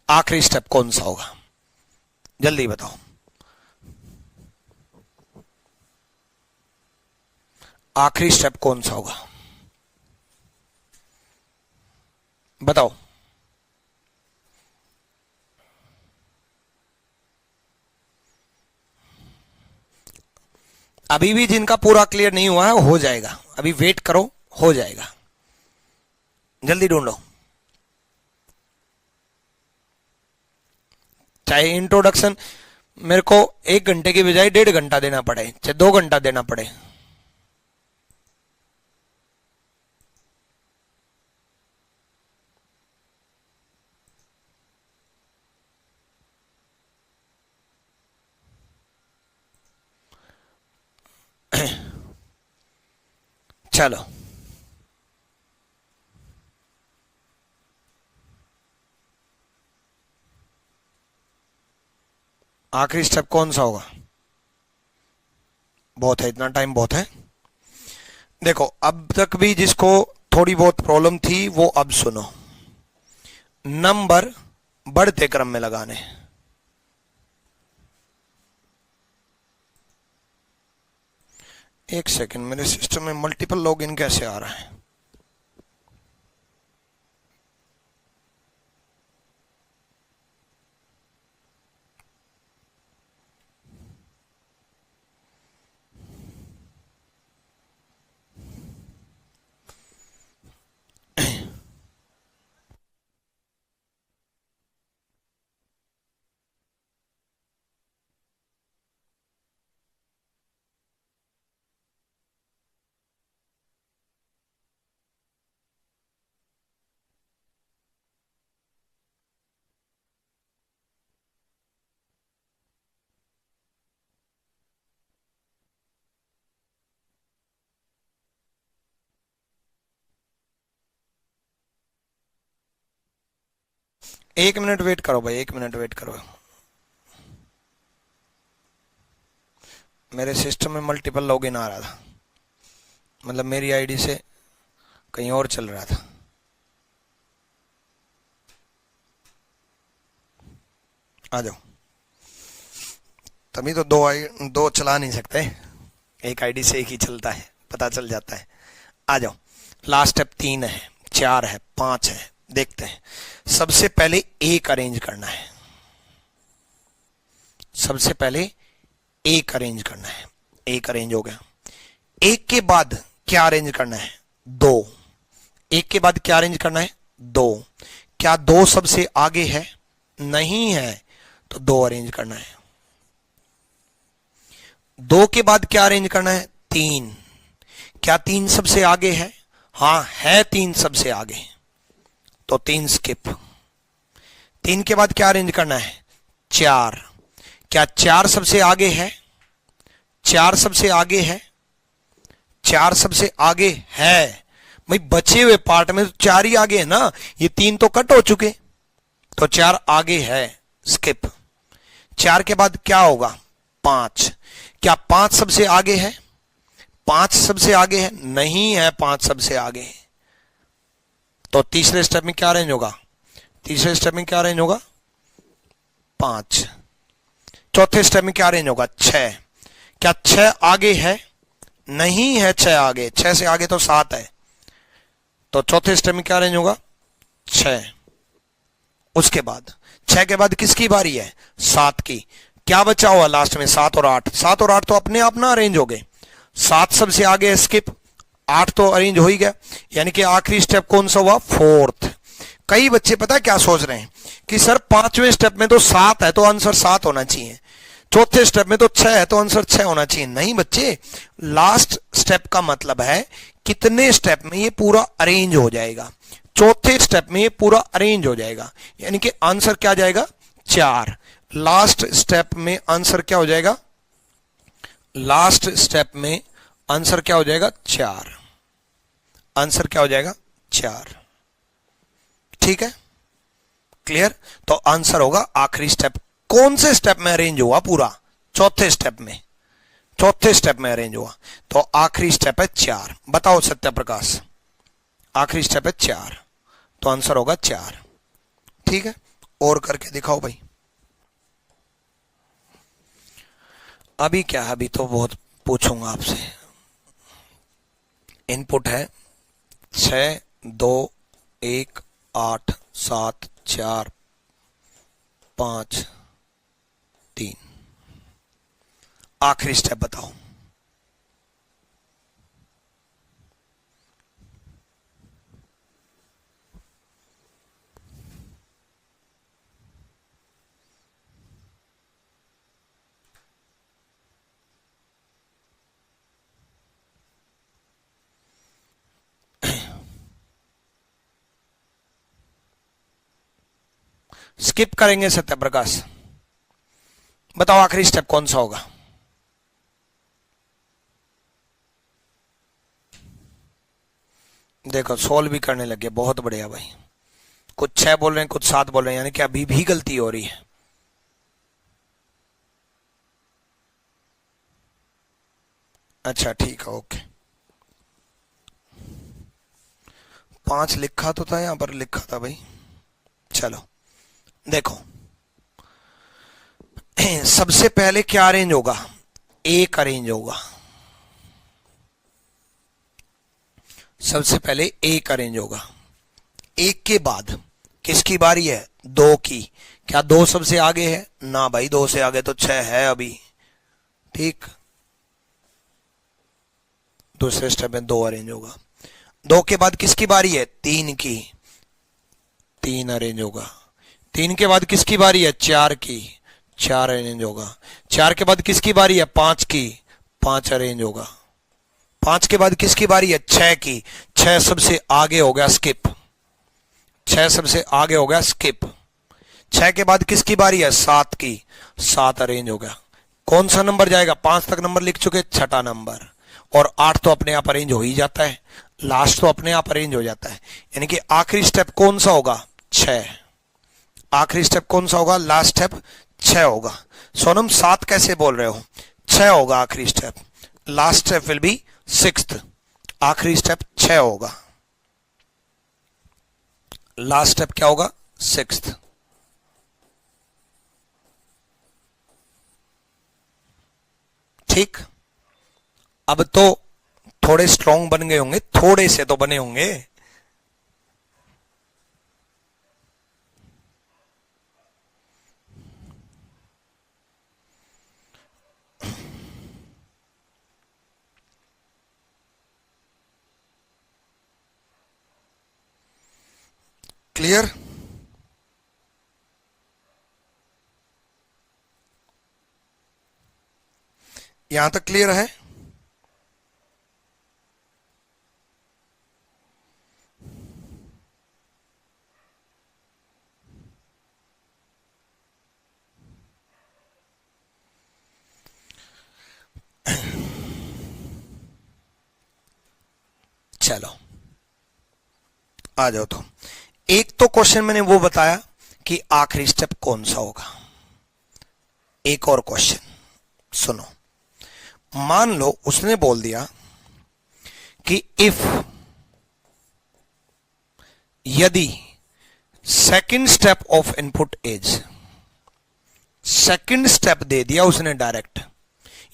आखिरी स्टेप कौन सा होगा? जल्दी बताओ। आखिरी स्टेप कौन सा होगा? बताओ। अभी भी जिनका पूरा क्लियर नहीं हुआ है हो जाएगा, अभी वेट करो, हो जाएगा, जल्दी ढूंढो। चाहे इंट्रोडक्शन मेरे को 1 घंटे की बजाय 1.5 घंटा देना पड़े, चाहे 2 घंटा देना पड़े। चलो आखिरी स्टेप कौन सा होगा? बहुत है, इतना टाइम बहुत है। देखो अब तक भी जिसको थोड़ी बहुत प्रॉब्लम थी वो अब सुनो। नंबर बढ़ते क्रम में लगाने। एक सेकंड, मेरे सिस्टम में मल्टीपल लॉगिन कैसे आ रहा है? एक मिनट वेट करो भाई, 1 मिनट वेट करो। मेरे सिस्टम में मल्टीपल लॉगिन आ रहा था, मतलब मेरी आईडी से कहीं और चल रहा था। आ जाओ, तभी तो दो चला नहीं सकते, एक आईडी से एक ही चलता है, पता चल जाता है। आ जाओ, लास्ट स्टेप 3 है, 4 है, 5 है, देखते हैं। सबसे पहले एक अरेंज करना है, सबसे पहले एक अरेंज करना है। एक अरेंज हो गया। एक के बाद क्या अरेंज करना है? 2। एक के बाद क्या अरेंज करना है? 2। क्या 2 सबसे आगे है? नहीं है, तो 2 अरेंज करना है। 2 के बाद क्या अरेंज करना है? 3। क्या 3 सबसे आगे है? हाँ है, 3 सबसे आगे, तो 3 स्किप। 3 के बाद क्या अरेंज करना है? 4। क्या 4 सबसे आगे है? 4 सबसे आगे है? 4 सबसे आगे है भाई, बचे हुए पार्ट में तो 4 ही आगे है ना, ये 3 तो कट हो चुके, तो 4 आगे है, स्किप। 4 के बाद क्या होगा? 5। क्या 5 सबसे आगे है? 5 सबसे आगे है? नहीं है, 5 सबसे आगे है, तो तीसरे स्टेप में क्या अरेंज होगा? तीसरे स्टेप में क्या अरेंज होगा? 5। चौथे स्टेप में क्या अरेंज होगा? 6। क्या 6 आगे है? नहीं है, 6 आगे, 6 से आगे तो 7 है, तो चौथे स्टेप में क्या अरेंज होगा? 6। उसके बाद 6 के बाद किसकी बारी है? 7 की। क्या बचा हुआ लास्ट में? 7 और 8। 7 और 8 तो अपने आप ना अरेंज हो गए, 7 सबसे आगे है, स्किप। 8 तो अरेंज हो ही गया, यानी कि आखिरी स्टेप कौन सा हुआ? 4th। कई बच्चे पता क्या सोच रहे हैं कि सर 5वें स्टेप में तो 7 है, तो आंसर 7 होना चाहिए, चौथे स्टेप में तो 6 है, तो आंसर 6 होना चाहिए। नहीं बच्चे, लास्ट स्टेप का मतलब है कितने स्टेप में ये पूरा अरेंज हो जाएगा। चौथे स्टेप में ये पूरा अरेंज हो जाएगा, यानी कि आंसर क्या जाएगा? 4। लास्ट स्टेप में आंसर क्या हो जाएगा? लास्ट स्टेप में आंसर क्या हो जाएगा? 4। आंसर क्या हो जाएगा? 4। ठीक है, क्लियर? तो आंसर होगा आखिरी स्टेप। कौन से स्टेप में अरेंज हुआ? पूरा चौथे स्टेप में, चौथे स्टेप में अरेंज हुआ, तो आखिरी स्टेप है 4। बताओ सत्य प्रकाश, आखिरी स्टेप है 4, तो आंसर होगा 4। ठीक है, और करके दिखाओ भाई। अभी क्या है, अभी तो बहुत पूछूंगा आपसे। इनपुट है 6 2 1 8 7 4 5 3। आखिरी स्टेप बताओ। स्किप करेंगे सत्य प्रकाश, बताओ आखिरी स्टेप कौन सा होगा? देखो सोल्व भी करने लगे, बहुत बढ़िया भाई। कुछ 6 बोल रहे हैं, कुछ 7 बोल रहे हैं, यानी कि अभी भी गलती हो रही है। अच्छा ठीक है, ओके। 5 लिखा तो था, यहां पर लिखा था भाई। चलो देखो, सबसे पहले क्या अरेंज होगा? एक अरेंज होगा, सबसे पहले एक अरेंज होगा। एक के बाद किसकी बारी है? 2 की। क्या 2 सबसे आगे है? ना भाई, 2 से आगे तो 6 है अभी। ठीक, दूसरे स्टेप में 2 अरेंज होगा। 2 के बाद किसकी बारी है? 3 की। 3 अरेंज होगा। 3 के बाद किसकी बारी है? 4 की। 4 अरेंज होगा। 4 के बाद किसकी बारी है? 5 की। 5 अरेंज होगा। 5 के बाद किसकी बारी है? 6 की। 6 सबसे आगे हो गया, स्किप। 6 सबसे आगे हो गया, स्किप। 6 के बाद किसकी बारी है? 7 की। 7 अरेंज हो गया। कौन सा नंबर जाएगा? 5 तक नंबर लिख चुके, छठा नंबर। और 8 तो अपने आप अरेंज हो ही जाता है, लास्ट तो अपने आप अरेंज हो जाता है, यानी कि आखिरी स्टेप कौन सा होगा? 6। आखिरी स्टेप कौन सा होगा? लास्ट स्टेप 6 होगा। सोनम 7 कैसे बोल रहे हो? 6 होगा आखिरी step. Last step will B 6th। आखिरी स्टेप 6 होगा, लास्ट स्टेप क्या होगा? 6th। ठीक, अब तो थोड़े स्ट्रॉन्ग बन गए होंगे, थोड़े से तो बने होंगे। क्लियर? यहां तक क्लियर है? चलो आ जाओ। तो एक तो क्वेश्चन मैंने वो बताया कि आखिरी स्टेप कौन सा होगा। एक और क्वेश्चन सुनो। मान लो उसने बोल दिया कि इफ, यदि second step of input is, second step दे दिया उसने डायरेक्ट,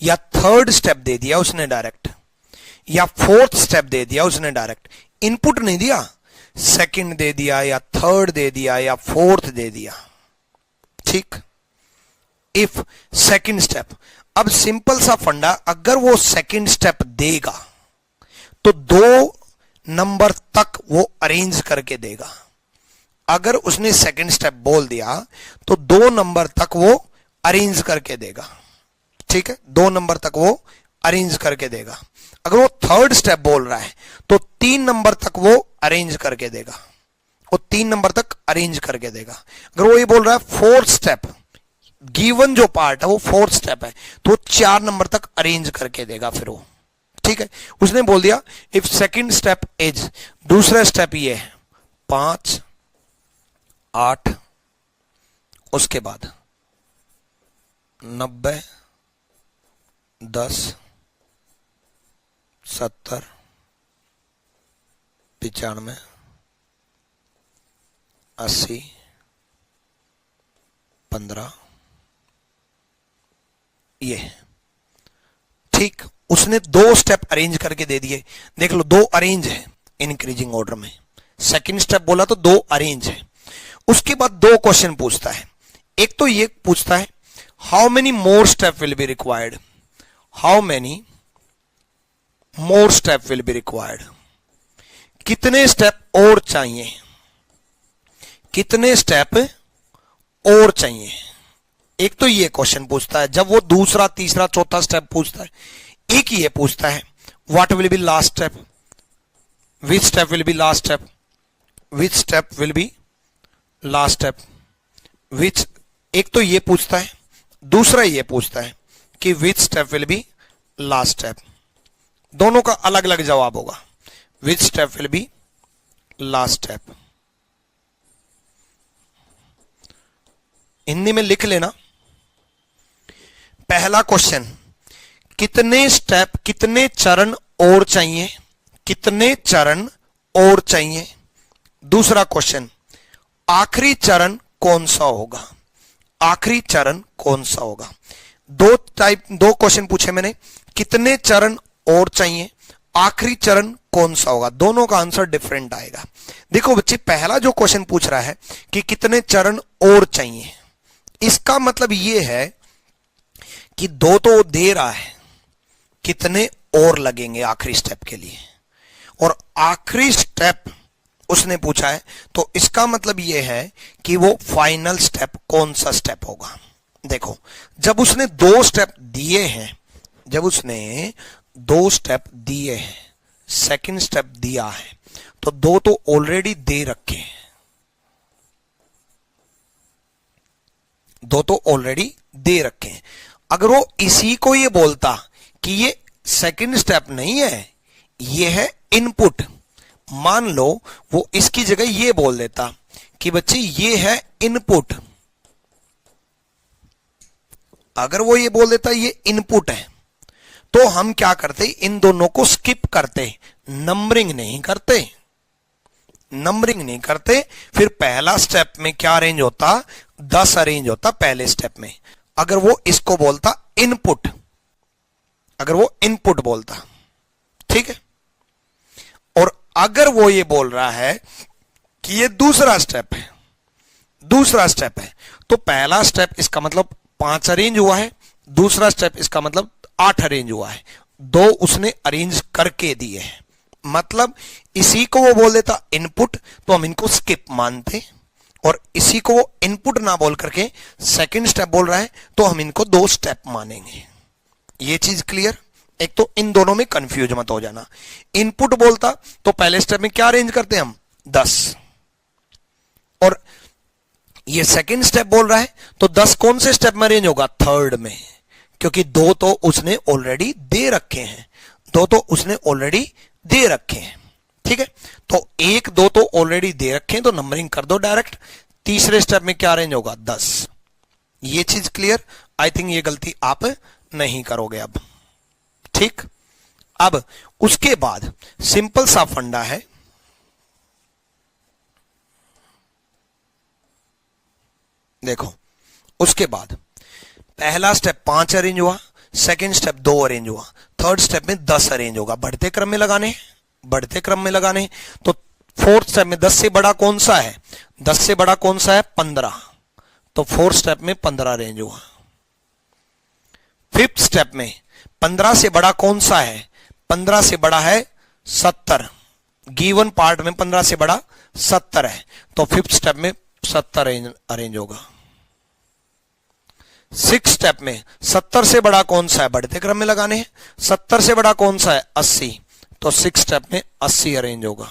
या थर्ड स्टेप दे दिया उसने डायरेक्ट, या फोर्थ स्टेप दे दिया उसने डायरेक्ट। इनपुट नहीं दिया, सेकंड दे दिया या थर्ड दे दिया या फोर्थ दे दिया। ठीक, इफ सेकंड स्टेप। अब सिंपल सा फंडा, अगर वो सेकंड स्टेप देगा तो 2 नंबर तक वो अरेंज करके देगा। अगर उसने सेकंड स्टेप बोल दिया तो 2 नंबर तक वो अरेंज करके देगा। ठीक है, 2 नंबर तक वो अरेंज करके देगा। अगर वो थर्ड स्टेप बोल रहा है तो 3 नंबर तक वो अरेंज करके देगा, वो 3 नंबर तक अरेंज करके देगा। अगर वो ये बोल रहा है फोर्थ स्टेप, गिवन जो पार्ट है वो फोर्थ स्टेप है, तो 4 नंबर तक अरेंज करके देगा फिर वो। ठीक है, उसने बोल दिया इफ सेकंड स्टेप इज, दूसरा स्टेप ये है 5, 8, उसके बाद 90, 10, 70, 95, 80, 15, ये। ठीक, उसने 2 स्टेप अरेंज करके दे दिए। देख लो 2 अरेंज है इंक्रीजिंग ऑर्डर में। सेकंड स्टेप बोला तो 2 अरेंज है। उसके बाद 2 क्वेश्चन पूछता है। एक तो ये पूछता है how many more step will be required, how many more step will be required, कितने स्टेप और चाहिए, कितने स्टेप और चाहिए। एक तो ये क्वेश्चन पूछता है। जब वो दूसरा, तीसरा, चौथा स्टेप पूछता है, एक ही ये पूछता है what will be last step, which step will be last step, which step will be last step, which. एक तो ये पूछता है, दूसरा ये पूछता है कि विच step will be last step. दोनों का अलग अलग जवाब होगा। विच step will be last step, Hindi में लिख लेना। पहला क्वेश्चन, कितने स्टेप, कितने चरण और चाहिए, कितने चरण और चाहिए। दूसरा क्वेश्चन, आखिरी चरण कौन सा होगा, आखिरी चरण कौन सा होगा। 2 क्वेश्चन पूछे मैंने, कितने चरण और चाहिए, आखिरी चरण कौन सा होगा। दोनों का आंसर डिफरेंट आएगा। देखो बच्चे, पहला जो क्वेश्चन पूछ रहा है कि कितने चरण और चाहिए, इसका मतलब यह है कि 2 तो दे रहा है, कितने और लगेंगे आखिरी स्टेप के लिए, और आखिरी स्टेप उसने पूछा है, तो इसका मतलब यह है कि वो फाइनल स्टेप कौन सा स्टेप होगा। देखो, जब उसने 2 स्टेप दिए हैं, जब उसने 2 स्टेप दिए हैं, सेकंड स्टेप दिया है, तो 2 तो ऑलरेडी दे रखे हैं, 2 तो ऑलरेडी दे रखे हैं। अगर वो इसी को ये बोलता कि ये सेकंड स्टेप नहीं है, ये है इनपुट, मान लो वो इसकी जगह ये बोल देता कि बच्चे ये है इनपुट, अगर वो ये बोल देता ये इनपुट है तो हम क्या करते, इन दोनों को स्किप करते, नंबरिंग नहीं करते, नंबरिंग नहीं करते। फिर पहला स्टेप में क्या अरेंज होता, 10 अरेंज होता पहले स्टेप में। अगर वो इसको बोलता इनपुट, अगर वो इनपुट बोलता, ठीक है। और अगर वो ये बोल रहा है कि ये दूसरा स्टेप है, दूसरा स्टेप है, तो पहला स्टेप इसका मतलब 5 अरेंज हुआ है, दूसरा स्टेप इसका मतलब 8 अरेंज हुआ है, 2 उसने अरेंज करके दिए हैं। मतलब इसी को वो बोल देता इनपुट तो हम इनको स्किप मानते, और इसी को वो इनपुट ना बोल करके सेकंड स्टेप बोल रहा है तो हम इनको 2 स्टेप मानेंगे। ये चीज क्लियर। एक तो इन दोनों में कंफ्यूज मत हो जाना। इनपुट बोलता तो पहले स्टेप में क्या अरेंज करते हैं हम, 10, और ये सेकंड स्टेप बोल रहा है तो 10 कौन से स्टेप में अरेंज होगा, थर्ड में, क्योंकि 2 तो उसने ऑलरेडी दे रखे हैं, 2 तो उसने ऑलरेडी दे रखे हैं, ठीक है। तो 1 2 तो ऑलरेडी दे रखे हैं तो नंबरिंग कर दो डायरेक्ट। तीसरे स्टेप में क्या अरेंज होगा, 10। ये चीज क्लियर। आई थिंक ये गलती आप नहीं करोगे अब, ठीक। अब उसके बाद सिंपल सा फंडा है, देखो उसके बाद पहला स्टेप 5 अरेंज हुआ, सेकंड स्टेप 2 अरेंज हुआ, थर्ड स्टेप में 10 अरेंज होगा। बढ़ते क्रम में लगाने, बढ़ते क्रम में लगाने। तो फोर्थ स्टेप में 10 से बड़ा कौन सा है, 10 से बड़ा कौन सा है, 15, तो फोर्थ स्टेप में 15 अरेंज हुआ। फिफ्थ स्टेप में 15 से बड़ा कौन सा है, 15 से बड़ा है 70, गिवन पार्ट में 15 से बड़ा 70 है, तो फिफ्थ स्टेप में 70 अरेंज होगा। सिक्स स्टेप में 70 से बड़ा कौन सा है, बढ़ते क्रम में लगाने हैं, 70 से बड़ा कौन सा है, 80, तो सिक्स स्टेप में 80 अरेंज होगा।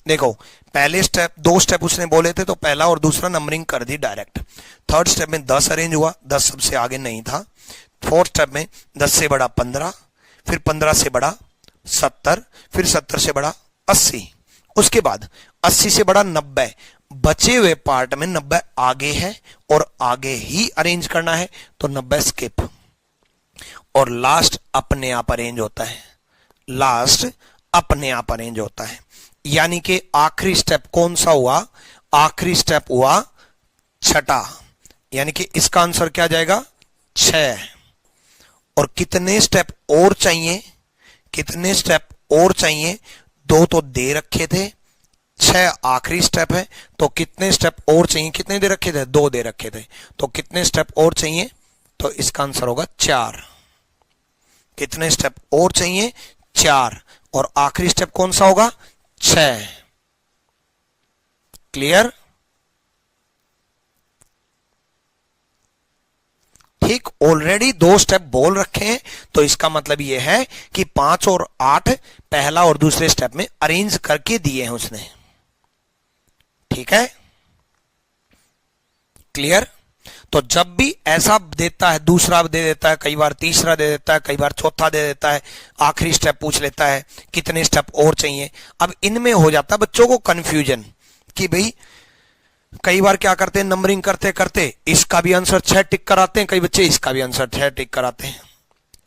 देखो पहले स्टेप 2 स्टेप उसने बोले थे तो पहला और दूसरा नंबरिंग कर दी डायरेक्ट। थर्ड स्टेप में 10 अरेंज हुआ, 10 सबसे आगे नहीं था। फोर्थ स्टेप में 10 से बड़ा 15, फिर 15 से बड़ा 70, फिर 70 से बड़ा 80, उसके बाद 80 से बड़ा 90, बचे हुए पार्ट में 90 आगे है और आगे ही अरेंज करना है तो 90 स्किप, और लास्ट अपने आप अरेंज होता है, लास्ट अपने आप अरेंज होता है। यानी कि आखिरी स्टेप कौन सा हुआ, आखिरी स्टेप हुआ छठा, यानी कि इसका आंसर क्या जाएगा, 6। और कितने स्टेप और चाहिए, कितने स्टेप और चाहिए, 2 तो दे रखे थे, 6 आखिरी स्टेप है, तो कितने स्टेप और चाहिए, कितने दे रखे थे, 2 दे रखे थे, तो कितने स्टेप और चाहिए, तो इसका आंसर होगा 4। कितने स्टेप और चाहिए, 4, और आखिरी स्टेप कौन सा होगा, 6। क्लियर। ठीक, ऑलरेडी 2 स्टेप बोल रखे हैं तो इसका मतलब यह है कि 5 और 8 पहला और दूसरे स्टेप में अरेंज करके दिए हैं उसने, ठीक है। क्लियर। तो जब भी ऐसा देता है, दूसरा दे देता है, कई बार तीसरा दे देता है, कई बार चौथा दे देता है, आखिरी स्टेप पूछ लेता है कितने स्टेप और चाहिए। अब इनमें हो जाता है बच्चों को कंफ्यूजन कि भाई कई बार क्या करते हैं, नंबरिंग करते करते इसका भी आंसर 6 टिक कराते हैं, कई बच्चे इसका भी आंसर 6 टिक कराते हैं।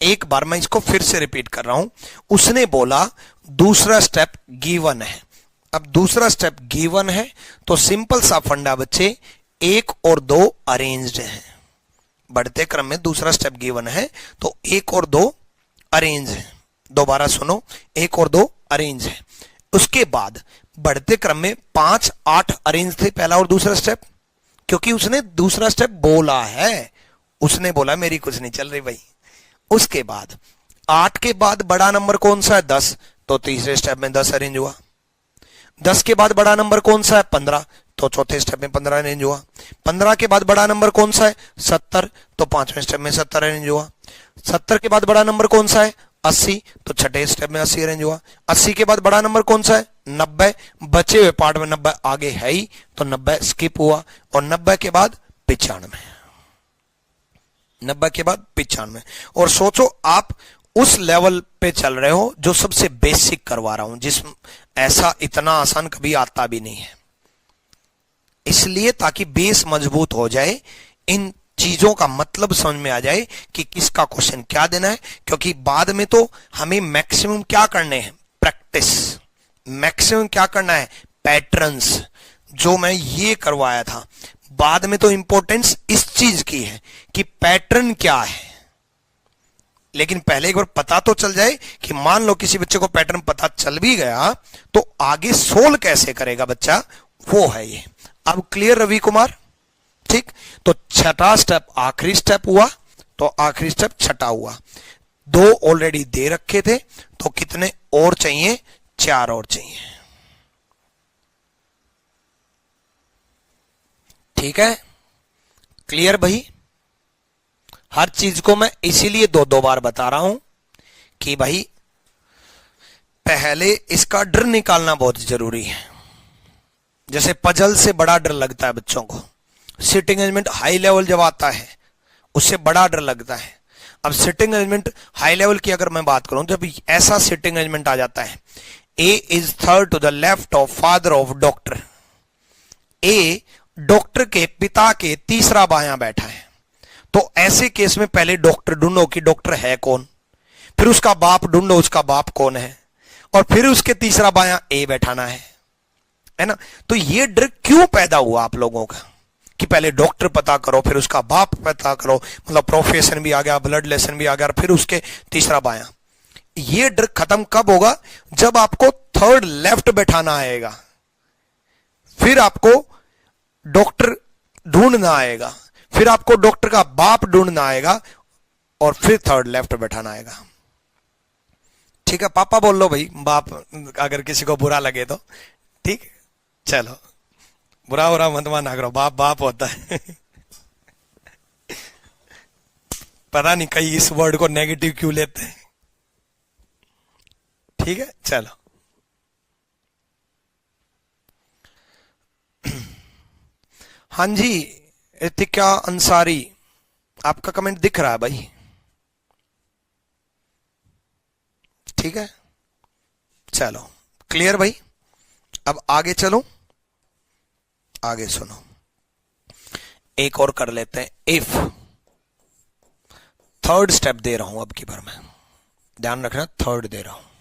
एक बार मैं इसको फिर से रिपीट कर रहा हूं। उसने बोला दूसरा स्टेप गिवन है, अब दूसरा स्टेप गिवन है तो सिंपल सा फंडा बच्चे 1 और 2 अरेंज्ड है। बढ़ते क्रम में दूसरा स्टेप गिवन है तो 1 और 2 अरेंज है। दोबारा सुनो, 1 और 2 अरेंज है। उसके बाद बढ़ते क्रम में 5 8 अरेंज थे पहला और दूसरा स्टेप, क्योंकि उसने दूसरा स्टेप बोला है, उसने बोला मेरी कुछ नहीं चल रही भाई। उसके बाद 8 के बाद बड़ा नंबर कौन सा है, 10, तो तीसरे स्टेप में 10 अरेंज हुआ। 10 के बाद बड़ा नंबर कौन सा है, 15, तो चौथे स्टेप में 15 अरेंज हुआ। 15 के बाद बड़ा नंबर कौन सा है, 70, तो पांचवें स्टेप में 70 अरेंज हुआ। 70 के बाद बड़ा नंबर कौन सा है, 80, तो छठे स्टेप में 80 अरेंज हुआ। 80 के बाद बड़ा नंबर कौन सा है, 90, बचे हुए पार्ट में 90 आगे है ही तो 90 स्किप हुआ। और 90 के बाद 95, 90 के बाद 95। और सोचो आप उस लेवल पे चल रहे हो जो सबसे बेसिक करवा रहा हूं, जिस ऐसा इतना आसान कभी आता भी नहीं है। इसलिए ताकि बेस मजबूत हो जाए, इन चीजों का मतलब समझ में आ जाए कि किसका क्वेश्चन क्या देना है। क्योंकि बाद में तो हमें मैक्सिमम क्या करने हैं, प्रैक्टिस। मैक्सिमम क्या करना है, पैटर्न्स, जो मैं ये करवाया था। बाद में तो इंपॉर्टेंस इस चीज की है कि पैटर्न क्या है, लेकिन पहले एक बार पता तो चल जाए कि मान लो किसी बच्चे को पैटर्न पता चल भी गया तो आगे सोल्व कैसे करेगा बच्चा, वो है ये। अब क्लियर रवि कुमार? ठीक, तो छठा स्टेप आखिरी स्टेप हुआ, तो आखिरी स्टेप छठा हुआ। दो ऑलरेडी दे रखे थे, तो कितने और चाहिए, 4 और चाहिए। ठीक है, क्लियर भाई? हर चीज को मैं इसीलिए दो दो बार बता रहा हूं कि भाई पहले इसका डर निकालना बहुत जरूरी है। जैसे पजल से बड़ा डर लगता है बच्चों को, सिटिंग अरेंजमेंट हाई लेवल जब आता है उससे बड़ा डर लगता है। अब सिटिंग अरेंजमेंट हाई लेवल की अगर मैं बात करूं, जब ऐसा सिटिंग अरेंजमेंट आ जाता है, A is third to the left of father of doctor, A doctor के पिता के तीसरा बायां बैठा है, तो ऐसे केस में पहले डॉक्टर ढूंढो कि डॉक्टर है कौन, फिर उसका बाप ढूंढो उसका बाप कौन है, और फिर उसके तीसरा बायां ए बैठाना है ना। तो ये डर क्यों पैदा हुआ आप लोगों का कि पहले डॉक्टर पता करो फिर उसका बाप पता करो, मतलब प्रोफेशन भी आ गया, ब्लड रिलेशन भी आ गया, फिर उसके तीसरा बायां। ये डर खत्म कब होगा, जब आपको थर्ड लेफ्ट बैठाना आएगा, फिर आपको डॉक्टर ढूंढना आएगा, फिर आपको डॉक्टर का बाप ढूंढना आएगा, और फिर थर्ड लेफ्ट बैठाना आएगा। ठीक है, पापा बोल लो भाई, बाप अगर किसी को बुरा लगे तो। ठीक, चलो बुरा बुरा मत माना करो, बाप बाप होता है। पता नहीं कई इस वर्ड को नेगेटिव क्यों लेते हैं। ठीक है, चलो। हाँ जी, इतिका अंसारी, आपका कमेंट दिख रहा है भाई? ठीक है, चलो क्लियर भाई। अब आगे चलो, आगे सुनो, एक और कर लेते हैं। इफ, थर्ड स्टेप दे रहा हूं अब की बार मैं, ध्यान रखना थर्ड दे रहा हूं।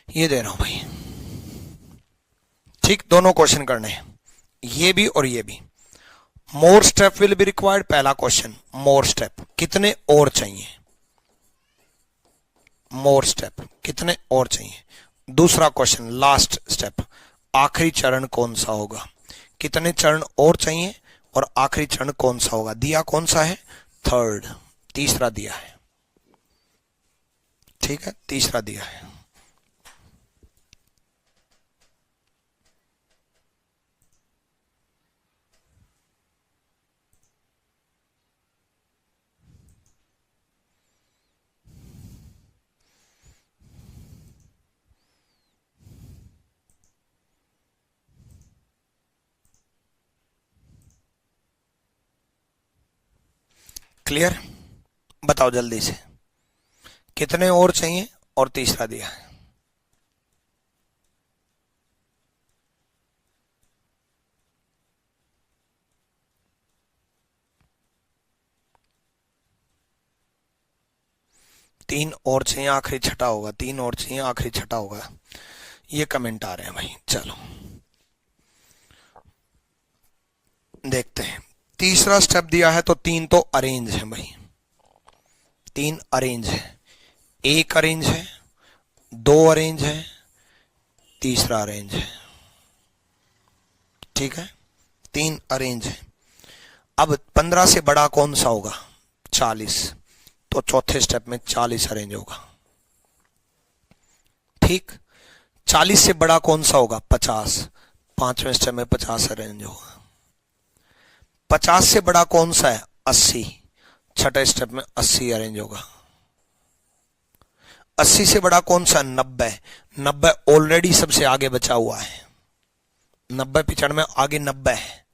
ये दे रहा हूं भाई। ठीक, दोनों क्वेश्चन करने हैं, ये भी और ये भी। मोर स्टेप विल बी रिक्वायर्ड, पहला क्वेश्चन मोर स्टेप, कितने और चाहिए, मोर स्टेप कितने और चाहिए। दूसरा क्वेश्चन लास्ट स्टेप, आखिरी चरण कौन सा होगा, कितने चरण और चाहिए और आखिरी चरण कौन सा होगा। दिया कौन सा है, थर्ड, तीसरा दिया है। ठीक है, तीसरा दिया है। क्लियर, बताओ जल्दी से, कितने और चाहिए और तीसरा दिया है। तीन और चाहिए, आखिरी छठा होगा, तीन और चाहिए, आखिरी छठा होगा, ये कमेंट आ रहे हैं भाई। चलो देखते हैं, तीसरा स्टेप दिया है तो तीन तो अरेंज है भाई, तीन अरेंज है, एक अरेंज है, दो अरेंज है, तीसरा अरेंज है। ठीक है, तीन अरेंज है। अब 15 से बड़ा कौन सा होगा, 40, तो चौथे स्टेप में 40 अरेंज होगा। ठीक, 40 से बड़ा कौन सा होगा, 50, पांचवें स्टेप में 50 अरेंज होगा। 50 से बड़ा कौन सा है, 80, छठे स्टेप में 80 अरेंज होगा। 80 से बड़ा कौन सा? 90। 90 ऑलरेडी सबसे आगे बचा हुआ है। 90 95 आगे 90 है।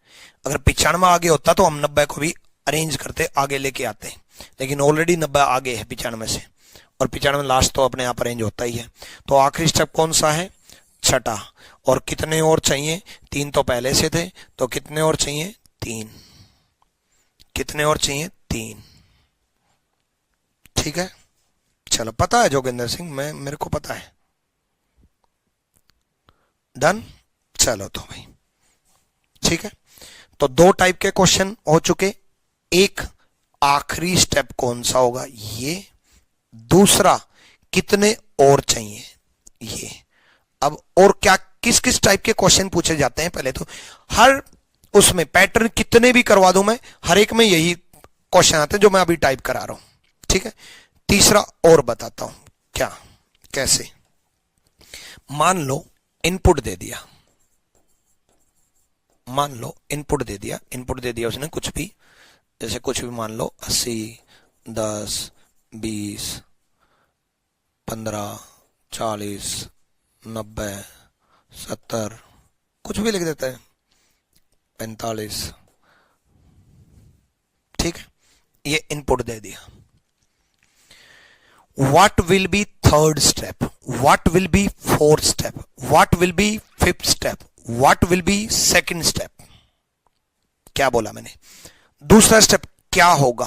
अगर 95 आगे होता तो हम 90 को भी अरेंज करते, आगे लेके आते, लेकिन ऑलरेडी 90 आगे है 95 से, और 95 लास्ट तो अपने आप अरेंज होता ही है। तो आखिरी स्टेप कौन सा है? छठा। और कितने और चाहिए? 3 तो पहले से थे, तो कितने और चाहिए? 3। कितने और चाहिए? 3। ठीक है, चलो, पता है जोगिंदर सिंह, मेरे को पता है। डन, चलो तो भाई ठीक है। तो 2 टाइप के क्वेश्चन हो चुके। एक, आखिरी स्टेप कौन सा होगा, ये। दूसरा, कितने और चाहिए, ये। अब और क्या, किस किस टाइप के क्वेश्चन पूछे जाते हैं? पहले तो हर उसमें पैटर्न कितने भी करवा दूं मैं, हर एक में यही क्वेश्चन आते हैं जो मैं अभी टाइप करा रहा हूं। ठीक है। तीसरा और बताता हूं क्या, कैसे। मान लो इनपुट दे दिया, मान लो इनपुट दे दिया, इनपुट दे दिया उसने कुछ भी, जैसे कुछ भी मान लो 80, 10, 20, 15, 40, 90, 70, कुछ भी लिख देते हैं, 45। ठीक है, ये इनपुट दे दिया। What will be third step? What will be fourth step? What will be fifth step? What will be second step? क्या बोला मैंने? दूसरा स्टेप क्या होगा,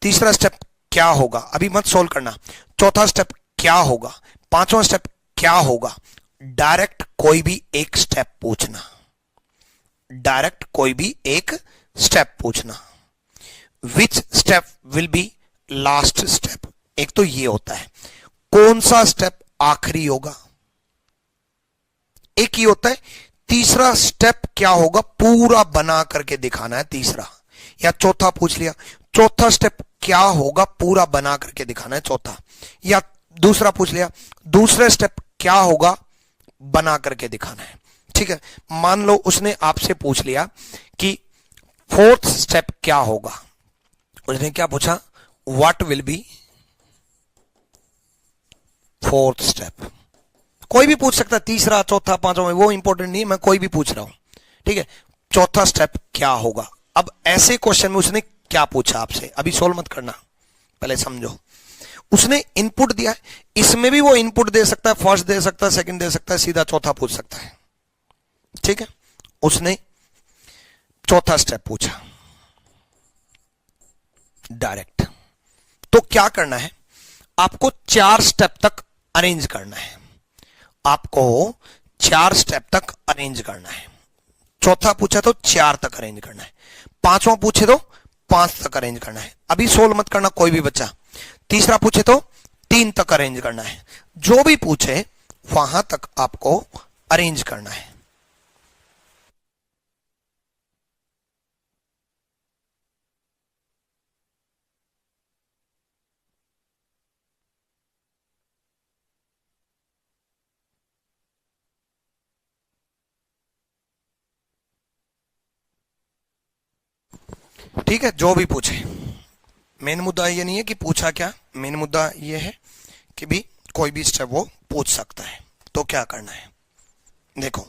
तीसरा स्टेप क्या होगा, अभी मत सोल्व करना। चौथा स्टेप क्या होगा, पांचवा स्टेप क्या होगा। डायरेक्ट कोई भी एक स्टेप पूछना, डायरेक्ट कोई भी एक स्टेप पूछना। विच step will be last step, एक तो ये होता है कौन सा स्टेप आखिरी होगा, एक ही होता है। तीसरा स्टेप क्या होगा, पूरा बना करके दिखाना है तीसरा। या चौथा पूछ लिया, चौथा स्टेप क्या होगा, पूरा बना करके दिखाना है चौथा। या दूसरा पूछ लिया, दूसरा स्टेप क्या होगा, बना करके दिखाना है। ठीक है, मान लो उसने आपसे पूछ लिया कि फोर्थ स्टेप क्या होगा, उसने क्या पूछा, what will B fourth step. कोई भी पूछ सकता है, तीसरा चौथा पांचवा, वो इंपॉर्टेंट नहीं है, मैं कोई भी पूछ रहा हूं। ठीक है, चौथा स्टेप क्या होगा। अब ऐसे क्वेश्चन में उसने क्या पूछा आपसे, अभी सोल्व मत करना, पहले समझो। उसने इनपुट दिया है, इसमें भी वो इनपुट दे सकता है, फर्स्ट दे सकता है, सेकंड दे सकता है, सीधा चौथा पूछ सकता है। ठीक है, उसने चौथा स्टेप पूछा डायरेक्ट। तो क्या करना है, आपको 4 स्टेप तक अरेंज करना है, आपको 4 स्टेप तक अरेंज करना है। चौथा पूछा तो 4 तक अरेंज करना है, पांचवा पूछे तो 5 तक अरेंज करना है। अभी सोल्व मत करना कोई भी बच्चा। तीसरा पूछे तो 3 तक अरेंज करना है, जो भी पूछे वहां तक आपको अरेंज करना है। ठीक है, जो भी पूछे, मेन मुद्दा ये नहीं है कि पूछा क्या, मेन मुद्दा ये है कि भी कोई भी स्टेप वो पूछ सकता है। तो क्या करना है, देखो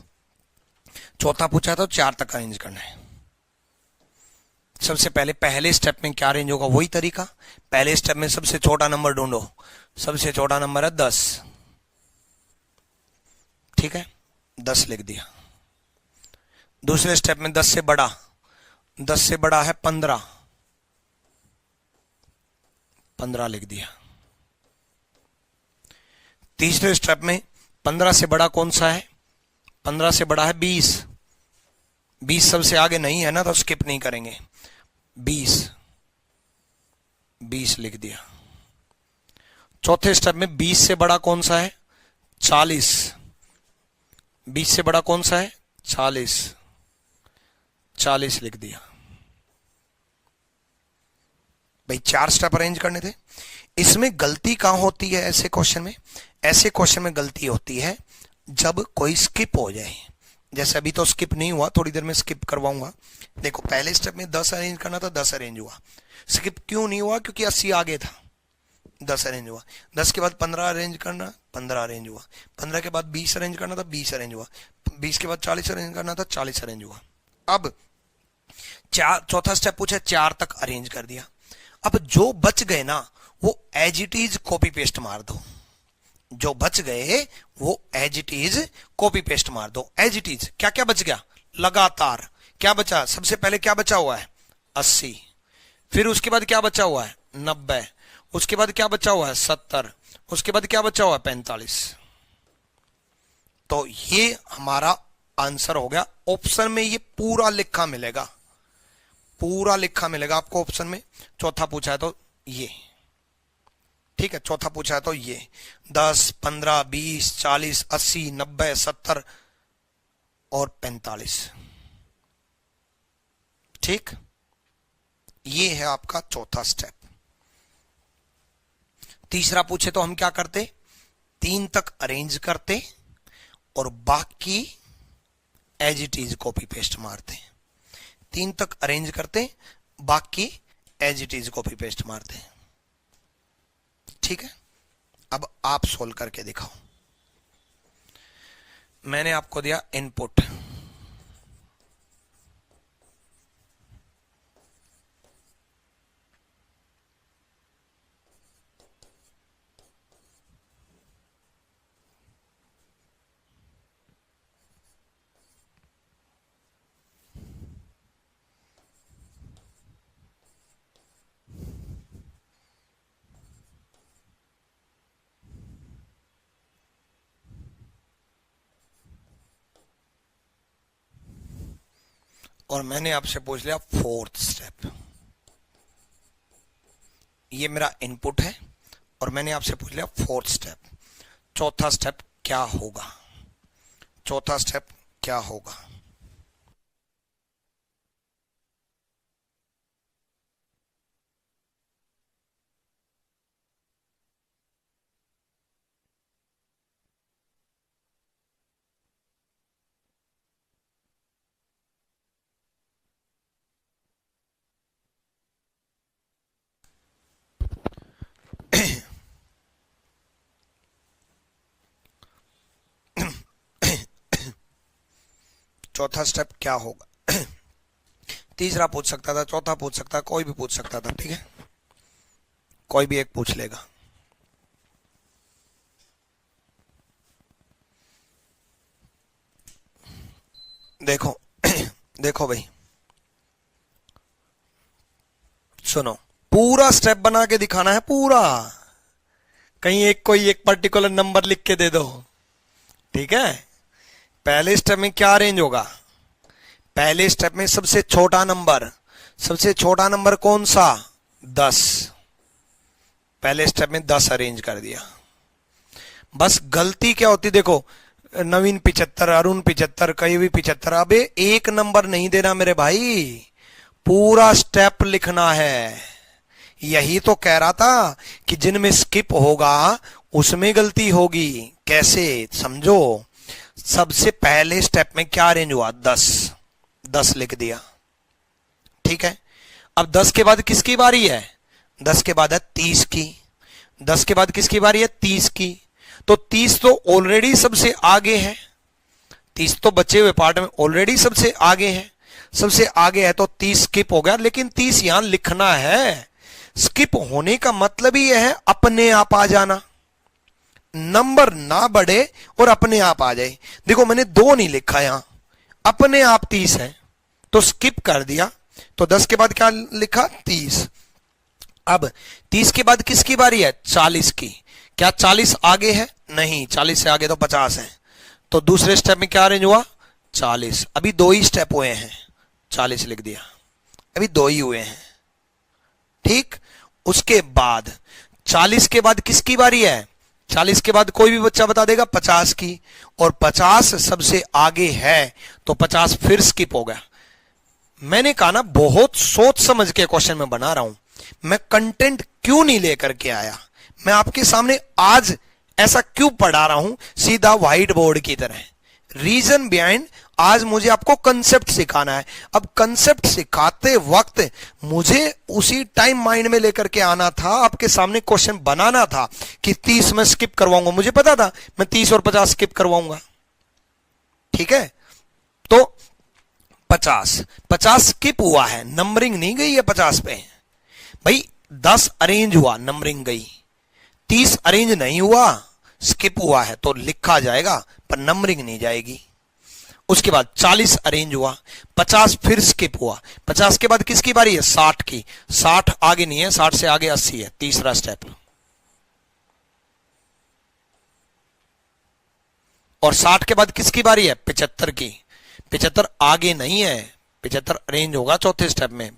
चौथा पूछा तो 4 तक अरेंज करना है। सबसे पहले पहले स्टेप में क्या अरेंज होगा, वही तरीका। पहले स्टेप में सबसे छोटा नंबर ढूंढो, सबसे छोटा नंबर है 10। ठीक है, 10 लिख दिया। दूसरे स्टेप में 10 से बड़ा, 10 से बड़ा है 15, 15 लिख दिया। तीसरे स्टेप में 15 से बड़ा कौन सा है, 15 से बड़ा है 20, 20 सबसे आगे नहीं है ना, तो स्किप नहीं करेंगे। 20 लिख दिया। चौथे स्टेप में 20 से बड़ा कौन सा है, 40, 20 से बड़ा कौन सा है, 40 लिख दिया। भाई 4 स्टेप अरेंज करने थे। इसमें गलती कहां होती है ऐसे क्वेश्चन में, ऐसे क्वेश्चन में गलती होती है जब कोई स्किप हो जाए, जैसे अभी तो स्किप नहीं हुआ, थोड़ी देर में स्किप करवाऊंगा। देखो पहले स्टेप में 10 अरेंज करना था, 10 अरेंज हुआ। स्किप क्यों नहीं हुआ? क्योंकि 80 आगे था, 10 अरेंज हुआ। 10 के बाद 15 अरेंज करना, 15 अरेंज हुआ। 15 के बाद 20 अरेंज करना था, 20 अरेंज हुआ। 20 के बाद 40 अरेंज करना था, 40 अरेंज हुआ। अब चौथा स्टेप पूछा 4 तक अरेंज कर दिया। अब जो बच गए ना वो as it is copy paste मार दो। जो बच गए वो as it is copy paste मार दो। एज इट इज क्या क्या बच गया? लगातार क्या बचा? सबसे पहले क्या बचा हुआ है? 80। फिर उसके बाद क्या बचा हुआ है? 90। उसके बाद क्या बचा हुआ है? 70। उसके बाद क्या बचा हुआ है? 45। तो ये हमारा आंसर हो गया। ऑप्शन में ये पूरा लिखा मिलेगा, पूरा लिखा मिलेगा आपको ऑप्शन में। चौथा पूछा है तो ये, ठीक है, चौथा पूछा है तो ये 10, 15, 20, 40, 80, 90, 70 और 45। ठीक, ये है आपका चौथा स्टेप। तीसरा पूछे तो हम क्या करते? 3 तक अरेंज करते और बाकी as it is copy paste मारते। 3 तक अरेंज करते, बाकी as it is copy paste मारते। ठीक है, अब आप सोल्व करके दिखाओ। मैंने आपको दिया इनपुट, और मैंने आपसे पूछ लिया फोर्थ स्टेप। ये मेरा इनपुट है और मैंने आपसे पूछ लिया फोर्थ स्टेप। चौथा स्टेप क्या होगा? चौथा स्टेप क्या होगा? चौथा स्टेप क्या होगा? तीसरा पूछ सकता था, चौथा पूछ सकता, कोई भी पूछ सकता था। ठीक है, कोई भी एक पूछ लेगा। देखो देखो भाई, सुनो, पूरा स्टेप बना के दिखाना है पूरा। कहीं एक कोई एक पर्टिकुलर नंबर लिख के दे दो। ठीक है, पहले स्टेप में क्या अरेंज होगा? पहले स्टेप में सबसे छोटा नंबर, सबसे छोटा नंबर कौन सा? 10। पहले स्टेप में 10 अरेंज कर दिया। बस गलती क्या होती देखो, नवीन 75, अरुण 75, कहीं भी 75। अबे एक नंबर नहीं देना मेरे भाई, पूरा स्टेप लिखना है। यही तो कह रहा था कि जिनमें स्किप होगा उसमें गलती होगी। कैसे समझो? सबसे पहले स्टेप में क्या अरेंज हुआ? 10। 10 लिख दिया। ठीक है, अब 10 के बाद किसकी बारी है? 10 के बाद है 30 की। 10 के बाद किसकी बारी है? 30 की। तो 30 तो ऑलरेडी सबसे आगे है, 30 तो बचे हुए पार्ट में ऑलरेडी सबसे आगे है। सबसे आगे है तो 30 स्किप हो गया, लेकिन 30 यहां लिखना है। स्किप होने का मतलब ही यह है अपने आप आ जाना, नंबर ना बढ़े और अपने आप आ जाए। देखो मैंने 2 नहीं लिखा, यहां अपने आप 30 है तो स्किप कर दिया। तो 10 के बाद क्या लिखा? 30। अब 30 के बाद किसकी बारी है? 40 की। क्या 40 आगे है? नहीं, 40 से आगे तो 50 है। तो दूसरे स्टेप में क्या अरेंज हुआ? 40। अभी 2 ही स्टेप हुए हैं, 40 लिख दिया, अभी 2 ही हुए हैं। ठीक, उसके बाद 40 के बाद किसकी बारी है? 40 के बाद कोई भी बच्चा बता देगा 50 की, और 50 सबसे आगे है तो 50 फिर स्किप हो गया। मैंने कहा ना, बहुत सोच समझ के क्वेश्चन में बना रहा हूं मैं। कंटेंट क्यों नहीं लेकर के आया? मैं आपके सामने आज ऐसा क्यों पढ़ा रहा हूं सीधा व्हाइट बोर्ड की तरह? रीजन बिहाइंड, आज मुझे आपको कंसेप्ट सिखाना है। अब कंसेप्ट सिखाते वक्त मुझे उसी टाइम माइंड में लेकर के आना था, आपके सामने क्वेश्चन बनाना था कि 30 में स्किप करवाऊंगा। मुझे पता था मैं 30 और 50 स्किप करवाऊंगा, ठीक है। तो 50 स्किप हुआ है, नंबरिंग नहीं गई है 50 पे भाई। 10 अरेंज हुआ, नंबरिंग गई। 30 अरेंज नहीं हुआ, स्किप हुआ है तो लिखा जाएगा पर नंबरिंग नहीं जाएगी। उसके बाद 40 अरेंज हुआ, 50 फिर स्किप हुआ। 50 के बाद किसकी बारी है? 60 की। 60 आगे नहीं है, 60 से आगे 80 है, तीसरा स्टेप। और 60 के बाद किसकी बारी है? 75 की। 75 आगे नहीं है, 75 अरेंज होगा चौथे स्टेप में,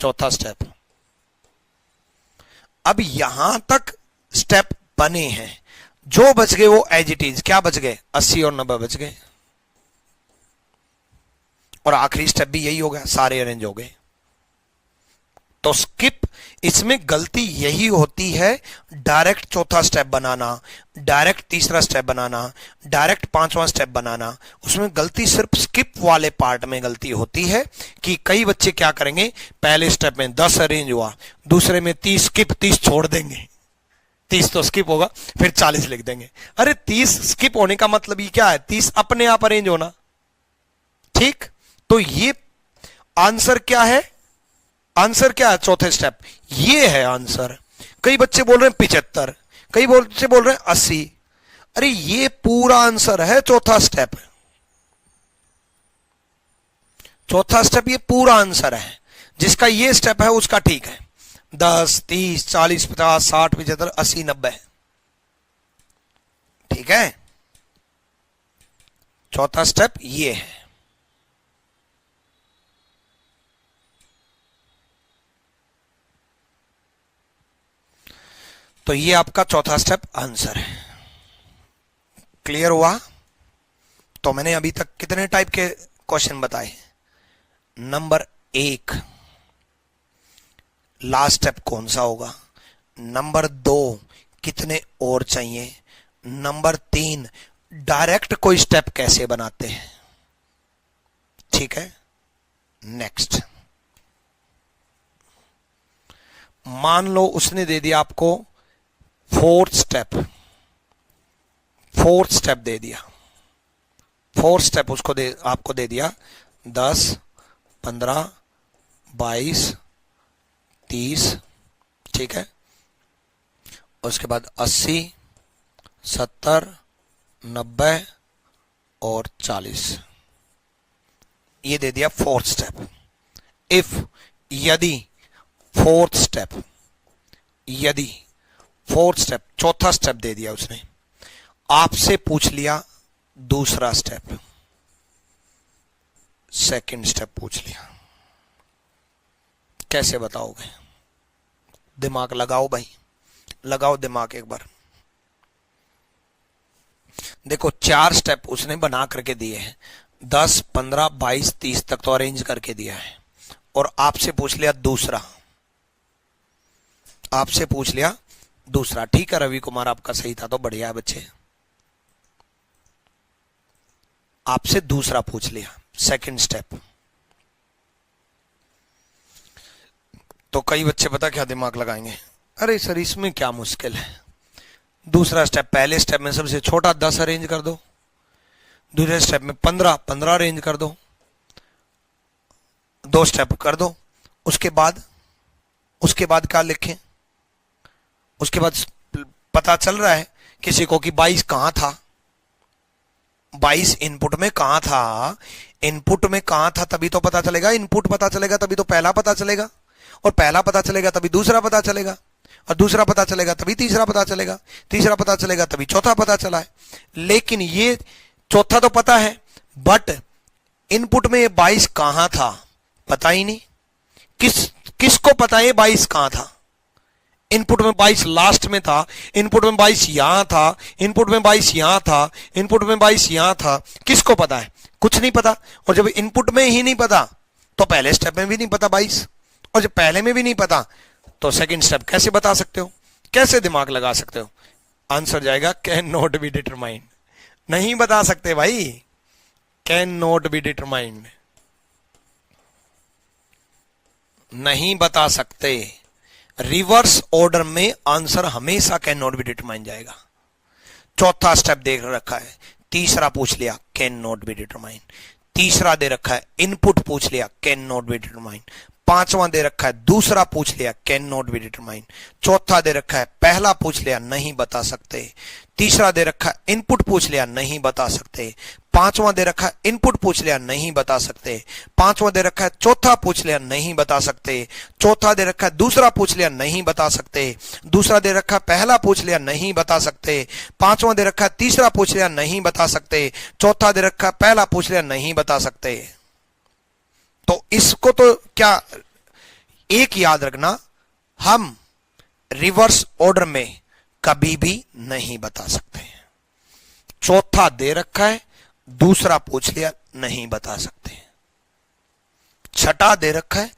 चौथा स्टेप। अब यहां तक स्टेप बने हैं, जो बच गए वो एज इट इज। क्या बच गए? 80 और 90 बच गए। और आखिरी स्टेप भी यही हो गया, सारे अरेंज हो गए। तो स्किप, इसमें गलती यही होती है, डायरेक्ट चौथा स्टेप बनाना, डायरेक्ट तीसरा स्टेप बनाना, डायरेक्ट पांचवा स्टेप बनाना। उसमें गलती सिर्फ स्किप वाले पार्ट में गलती होती है कि कई बच्चे क्या करेंगे, पहले स्टेप में 10 अरेंज हुआ, दूसरे में 30 स्किप, 30 छोड़ देंगे। 30 तो स्किप होगा, फिर 40 लिख देंगे। अरे 30 स्किप होने का मतलब ये क्या है? 30 अपने आप अरेंज होना, ठीक। तो ये आंसर क्या है? आंसर क्या है चौथे स्टेप? ये है आंसर। कई बच्चे बोल रहे हैं 75, कई बच्चे बोल रहे हैं 80। अरे ये पूरा आंसर है चौथा स्टेप। चौथा स्टेप ये पूरा आंसर है। जिसका ये स्टेप है उसका ठीक है। 10, 30, 40, 50, 60, 75, 80, 90, ठीक है। चौथा स्टेप ये है। तो ये आपका चौथा स्टेप आंसर है। क्लियर हुआ? तो मैंने अभी तक कितने टाइप के क्वेश्चन बताए? नंबर 1, लास्ट स्टेप कौन सा होगा? नंबर 2, कितने और चाहिए? नंबर 3, डायरेक्ट कोई स्टेप कैसे बनाते हैं? ठीक है। नेक्स्ट, मान लो उसने दे दिया आपको फोर्थ स्टेप दे दिया। फोर्थ स्टेप उसको आपको दे दिया 10, 15, 22, 30, ठीक है। उसके बाद 80, 70, 90 और 40, ये दे दिया फोर्थ स्टेप। इफ, यदि फोर्थ स्टेप, यदि फोर्थ स्टेप, चौथा स्टेप दे दिया उसने, आपसे पूछ लिया दूसरा स्टेप, सेकंड स्टेप पूछ लिया, कैसे बताओगे? दिमाग लगाओ भाई, लगाओ दिमाग एक बार। देखो 4 स्टेप उसने बना करके दिए हैं, 10, 15, 22, 30 तक तो अरेंज करके दिया है। और आपसे पूछ लिया दूसरा, आपसे पूछ लिया दूसरा। ठीक है रवि कुमार, आपका सही था तो बढ़िया है बच्चे। आपसे दूसरा पूछ लिया, सेकंड स्टेप। तो कई बच्चे पता क्या दिमाग लगाएंगे, अरे सर इसमें क्या मुश्किल है, दूसरा स्टेप, पहले स्टेप में सबसे छोटा 10 अरेंज कर दो, दूसरे स्टेप में 15 अरेंज कर दो, 2 स्टेप कर दो। उसके बाद क्या लिखें? उसके बाद पता चल रहा है किसी को कि 22 कहां था, 22 इनपुट में कहां था, इनपुट में कहां था तभी तो पता चलेगा, इनपुट पता चलेगा तभी तो पहला पता चलेगा, और पहला पता चलेगा तभी दूसरा पता चलेगा, और दूसरा पता चलेगा तभी तीसरा पता चलेगा, तीसरा पता चलेगा तभी चौथा पता चला है। लेकिन ये चौथा तो पता है, बट इनपुट में ये 22 कहां था पता ही नहीं। किसको पता है 22 कहां था? इनपुट में 22 लास्ट में था, इनपुट में 22 यहां था, इनपुट में 22 यहां था, इनपुट में 22 यहां था। किसको पता है? कुछ नहीं पता। और जब इनपुट में ही नहीं पता तो पहले स्टेप में भी नहीं पता 22, और जब पहले में भी नहीं पता तो सेकंड स्टेप कैसे बता सकते हो? कैसे दिमाग लगा सकते हो? आंसर जाएगा कैन नॉट बी डिटरमाइंड, नहीं बता सकते भाई। कैन नॉट बी डिटरमाइंड, नहीं बता सकते। रिवर्स ऑर्डर में आंसर हमेशा कैन नॉट बी डिटरमाइन जाएगा। चौथा स्टेप देख रखा है, तीसरा पूछ लिया कैन नॉट बी डिटरमाइन, तीसरा दे रखा है इनपुट पूछ लिया कैन नॉट बी डिटरमाइन, पांचवा दे रखा है दूसरा पूछ लिया कैन नॉट बी डिटरमाइन, चौथा दे रखा है पहला पूछ लिया नहीं बता सकते, तीसरा दे रखा है इनपुट पूछ लिया नहीं बता सकते, पांचवा दे रखा है इनपुट पूछ लिया नहीं बता सकते, पांचवा दे रखा है चौथा पूछ लिया नहीं बता सकते, चौथा दे रखा है दूसरा पूछ लिया नहीं बता सकते, दूसरा दे रखा है पहला पूछ लिया नहीं बता सकते, पांचवा दे रखा है तीसरा पूछ लिया नहीं बता सकते, चौथा दे रखा है पहला पूछ लिया नहीं बता सकते। तो इसको तो क्या एक याद रखना, हम रिवर्स ऑर्डर में कभी भी नहीं बता सकते। चौथा दे रखा है, दूसरा पूछ लिया नहीं बता सकते, छठा दे रखा है,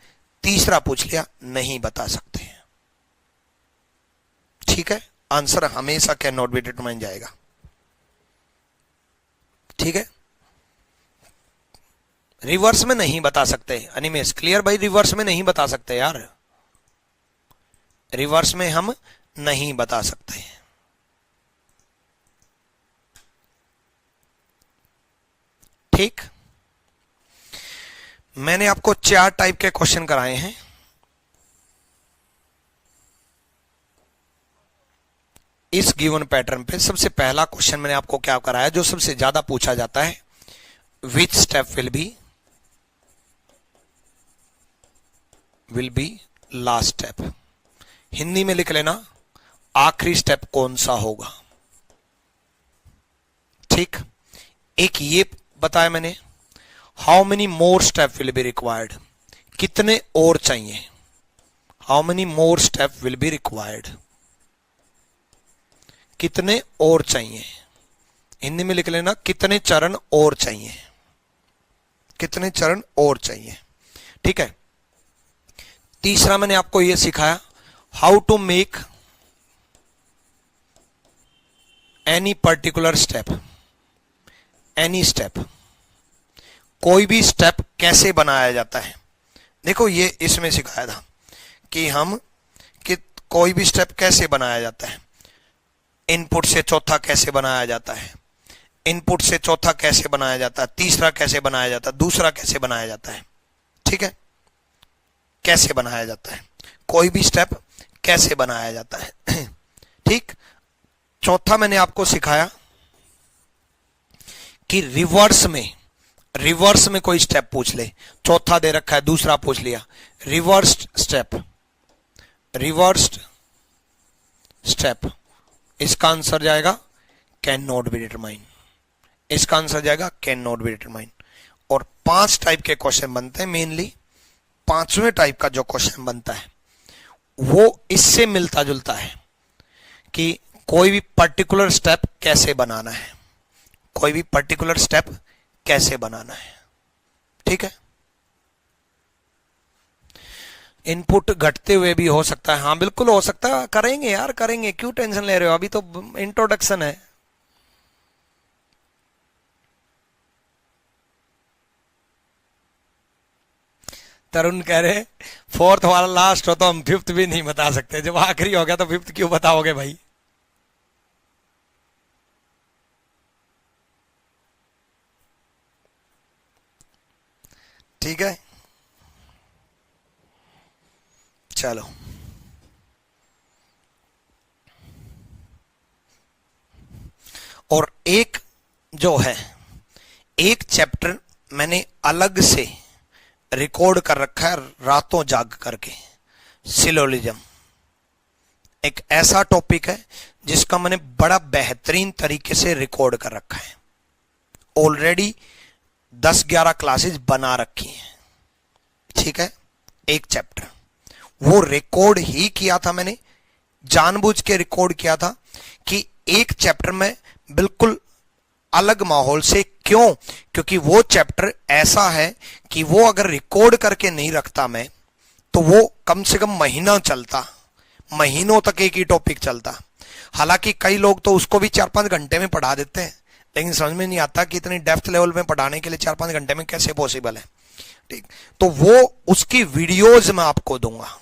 तीसरा पूछ लिया नहीं बता सकते। ठीक है, आंसर हमेशा कैन नॉट बी डिटरमाइन जाएगा। ठीक है, रिवर्स में नहीं बता सकते। अनिमेश क्लियर भाई, रिवर्स में नहीं बता सकते यार, रिवर्स में हम नहीं बता सकते। ठीक, मैंने आपको 4 टाइप के क्वेश्चन कराए हैं। इस गिवन पैटर्न पे सबसे पहला क्वेश्चन मैंने आपको क्या कराया, जो सबसे ज्यादा पूछा जाता है, विच step will be last step. Hindi में लिख लेना, आखिरी स्टेप कौन सा होगा। ठीक, एक ये बताया मैंने, how many more step will be required, कितने और चाहिए, how many more step will be required, कितने और चाहिए। हिंदी में लिख लेना, कितने चरण और चाहिए, कितने चरण और चाहिए। ठीक है, तीसरा मैंने आपको यह सिखाया, how to make any particular step, any step, कोई भी स्टेप कैसे बनाया जाता है। देखो ये इसमें सिखाया था कि कोई भी स्टेप कैसे बनाया जाता है, इनपुट से चौथा कैसे बनाया जाता है, इनपुट से चौथा कैसे बनाया जाता है, तीसरा कैसे बनाया जाता है, दूसरा कैसे बनाया जाता है। ठीक है, कैसे बनाया जाता है, कोई भी स्टेप कैसे बनाया जाता है। ठीक, चौथा मैंने आपको सिखाया कि रिवर्स में कोई स्टेप पूछ ले, चौथा दे रखा है, दूसरा पूछ लिया, रिवर्स्ड स्टेप, इसका आंसर जाएगा कैन नॉट बी डिटरमाइन, इसका आंसर जाएगा कैन नॉट बी डिटरमाइन। और 5 टाइप के क्वेश्चन बनते हैं मेनली। 5वें टाइप का जो क्वेश्चन बनता है वो इससे मिलता जुलता है कि कोई भी पर्टिकुलर स्टेप कैसे बनाना है, कोई भी पर्टिकुलर स्टेप कैसे बनाना है। ठीक है, इनपुट घटते हुए भी हो सकता है, हाँ बिल्कुल हो सकता है, करेंगे यार करेंगे, क्यों टेंशन ले रहे हो, अभी तो इंट्रोडक्शन है। तरुण कह रहे 4th वाला लास्ट हो तो हम 5th भी नहीं बता सकते, जब आखिरी हो गया तो 5th क्यों बताओगे भाई। ठीक है, चलो और एक जो है, एक चैप्टर मैंने अलग से रिकॉर्ड कर रखा है रातों जाग करके, सिलोलिज्म। एक ऐसा टॉपिक है जिसका मैंने बड़ा बेहतरीन तरीके से रिकॉर्ड कर रखा है, ऑलरेडी 10-11 क्लासेस बना रखी हैं। ठीक है, एक चैप्टर वो रिकॉर्ड ही किया था मैंने, जानबूझ के रिकॉर्ड किया था कि एक चैप्टर में बिल्कुल अलग माहौल से, क्यों, क्योंकि वो चैप्टर ऐसा है कि वो अगर रिकॉर्ड करके नहीं रखता मैं तो वो कम से कम महीना चलता, महीनों तक एक ही टॉपिक चलता। हालांकि कई लोग तो उसको भी 4-5 घंटे में पढ़ा देते हैं, लेकिन समझ में नहीं आता कि इतनी डेप्थ लेवल में पढ़ाने के लिए 4-5 घंटे में कैसे पॉसिबल है। ठीक, तो वो उसकी वीडियोज मैं आपको दूंगा।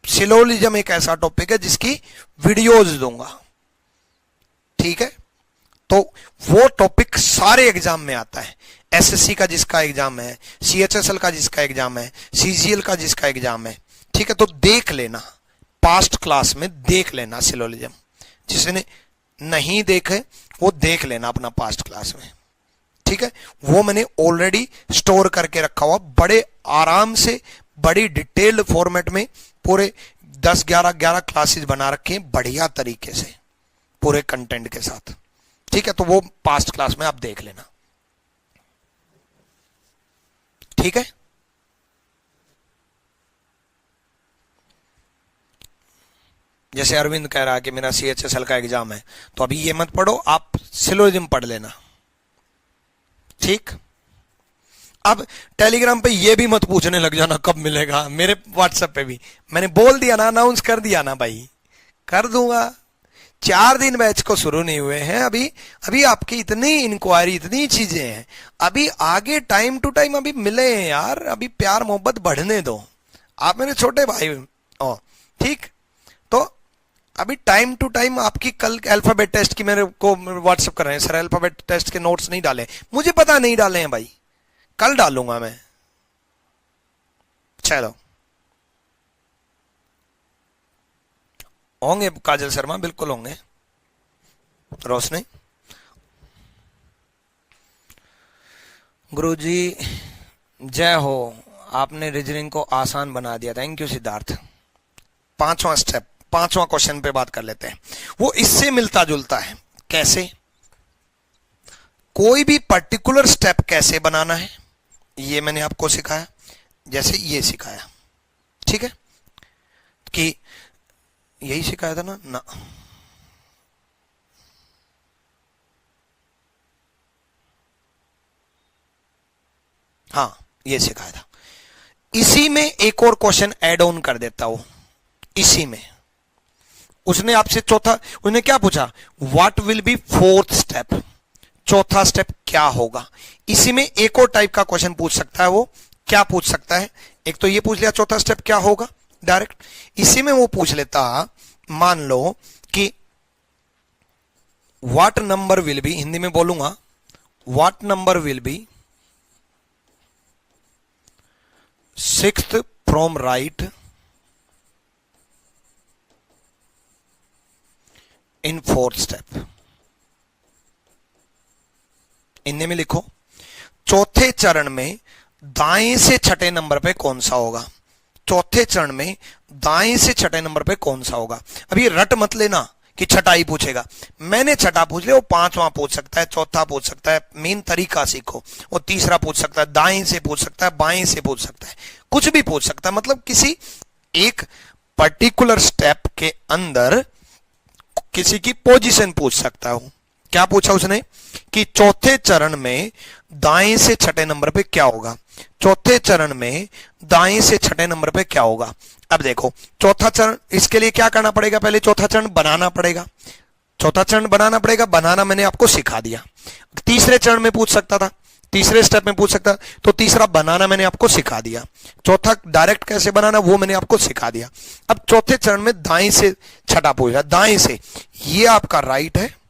सिलोजिज्म एक ऐसा टॉपिक है जिसकी वीडियोज दूंगा। ठीक है, तो वो टॉपिक सारे एग्जाम में आता है। एसएससी का जिसका एग्जाम है, सीएचएसएल का जिसका एग्जाम है, सीजीएल का जिसका एग्जाम है। ठीक है, तो देख लेना, पास्ट क्लास में देख लेना सिलोजिज्म। जिसने नहीं देखे वो देख लेना अपना पास्ट क्लास में। ठीक है, वो मैंने ऑलरेडी स्टोर करके रखा हुआ, बड़े आराम से बड़ी डिटेल्ड फॉर्मेट में पूरे 10-11 क्लासेस बना रखे हैं बढ़िया तरीके से पूरे कंटेंट के साथ। ठीक है, तो वो पास्ट क्लास में आप देख लेना। ठीक है, जैसे अरविंद कह रहा है कि मेरा सीएचएसएल का एग्जाम है, तो अभी ये मत पढ़ो, आप सिलोजिज्म पढ़ लेना। ठीक, अब टेलीग्राम पे ये भी मत पूछने लग जाना कब मिलेगा। मेरे व्हाट्सएप पे भी मैंने बोल दिया ना, अनाउंस कर दिया ना भाई, कर दूंगा। 4 दिन बैच को शुरू नहीं हुए हैं अभी आपकी इतनी इंक्वायरी, इतनी चीजें हैं। अभी आगे टाइम टू टाइम अभी मिले हैं यार, अभी प्यार मोहब्बत बढ़ने दो, आप मेरे छोटे भाई हो। ठीक, तो अभी टाइम टू टाइम आपकी कल अल्फाबेट टेस्ट की मेरे को व्हाट्सएप कर रहे हैं, सर अल्फाबेट टेस्ट के नोट्स नहीं डाले। मुझे पता नहीं डाले हैं भाई, कल डालूंगा मैं। चलो, होंगे काजल शर्मा, बिल्कुल होंगे। रोशनी, गुरुजी जय हो, आपने रीजनिंग को आसान बना दिया। Thank you Siddharth. 5वां स्टेप, 5वां क्वेश्चन पे बात कर लेते हैं। वो इससे मिलता जुलता है। कैसे? कोई भी पर्टिकुलर स्टेप कैसे बनाना है ये मैंने आपको सिखाया, जैसे ये सिखाया। ठीक है, कि यही सिखाया था ना हाँ, ये सिखाया था। इसी में एक और क्वेश्चन ऐड ऑन कर देता हूं। इसी में उसने आपसे चौथा, उसने क्या पूछा, what will B 4th step, चौथा स्टेप क्या होगा। इसी में एक और टाइप का क्वेश्चन पूछ सकता है। वो क्या पूछ सकता है, एक तो ये पूछ लिया चौथा स्टेप क्या होगा डायरेक्ट। इसी में वो पूछ लेता, मान लो कि what number will be, Hindi में बोलूंगा, what number will be 6th from right in 4th step. Hindi में लिखो, चौथे चरण में दाएं से छठे नंबर पे कौन सा होगा। चौथे चरण में दाएं से छठे नंबर पे कौन सा होगा। अभी रट मत लेना कि छठा ही पूछेगा। मैंने छठा पूछ लिया, वो 5वां पूछ सकता है, चौथा पूछ सकता है। मेन तरीका सीखो। वो तीसरा पूछ सकता है, दाएं से पूछ सकता है, बाएं से पूछ सकता है, कुछ भी पूछ सकता है। मतलब किसी एक पर्टिकुलर स्टेप के अंदर किसी की पोजीशन पूछ सकता हूं। क्या पूछा उसने कि चौथे चरण में दाएं से छठे नंबर पे क्या होगा। चौथे चरण में दाएं से छठे नंबर पे क्या होगा। अब देखो, चौथा चरण, इसके लिए क्या करना पड़ेगा, पहले चौथा चरण बनाना पड़ेगा। चौथा चरण बनाना पड़ेगा, बनाना मैंने आपको सिखा दिया। तीसरे चरण में पूछ सकता था, तीसरे स्टेप में पूछ सकता, तो तीसरा बनाना मैंने आपको सिखा दिया। चौथा डायरेक्ट कैसे बनाना वो मैंने आपको सिखा दिया। अब चौथे चरण में दाएं से छठा पूछा, दाएं से, ये आपका राइट है,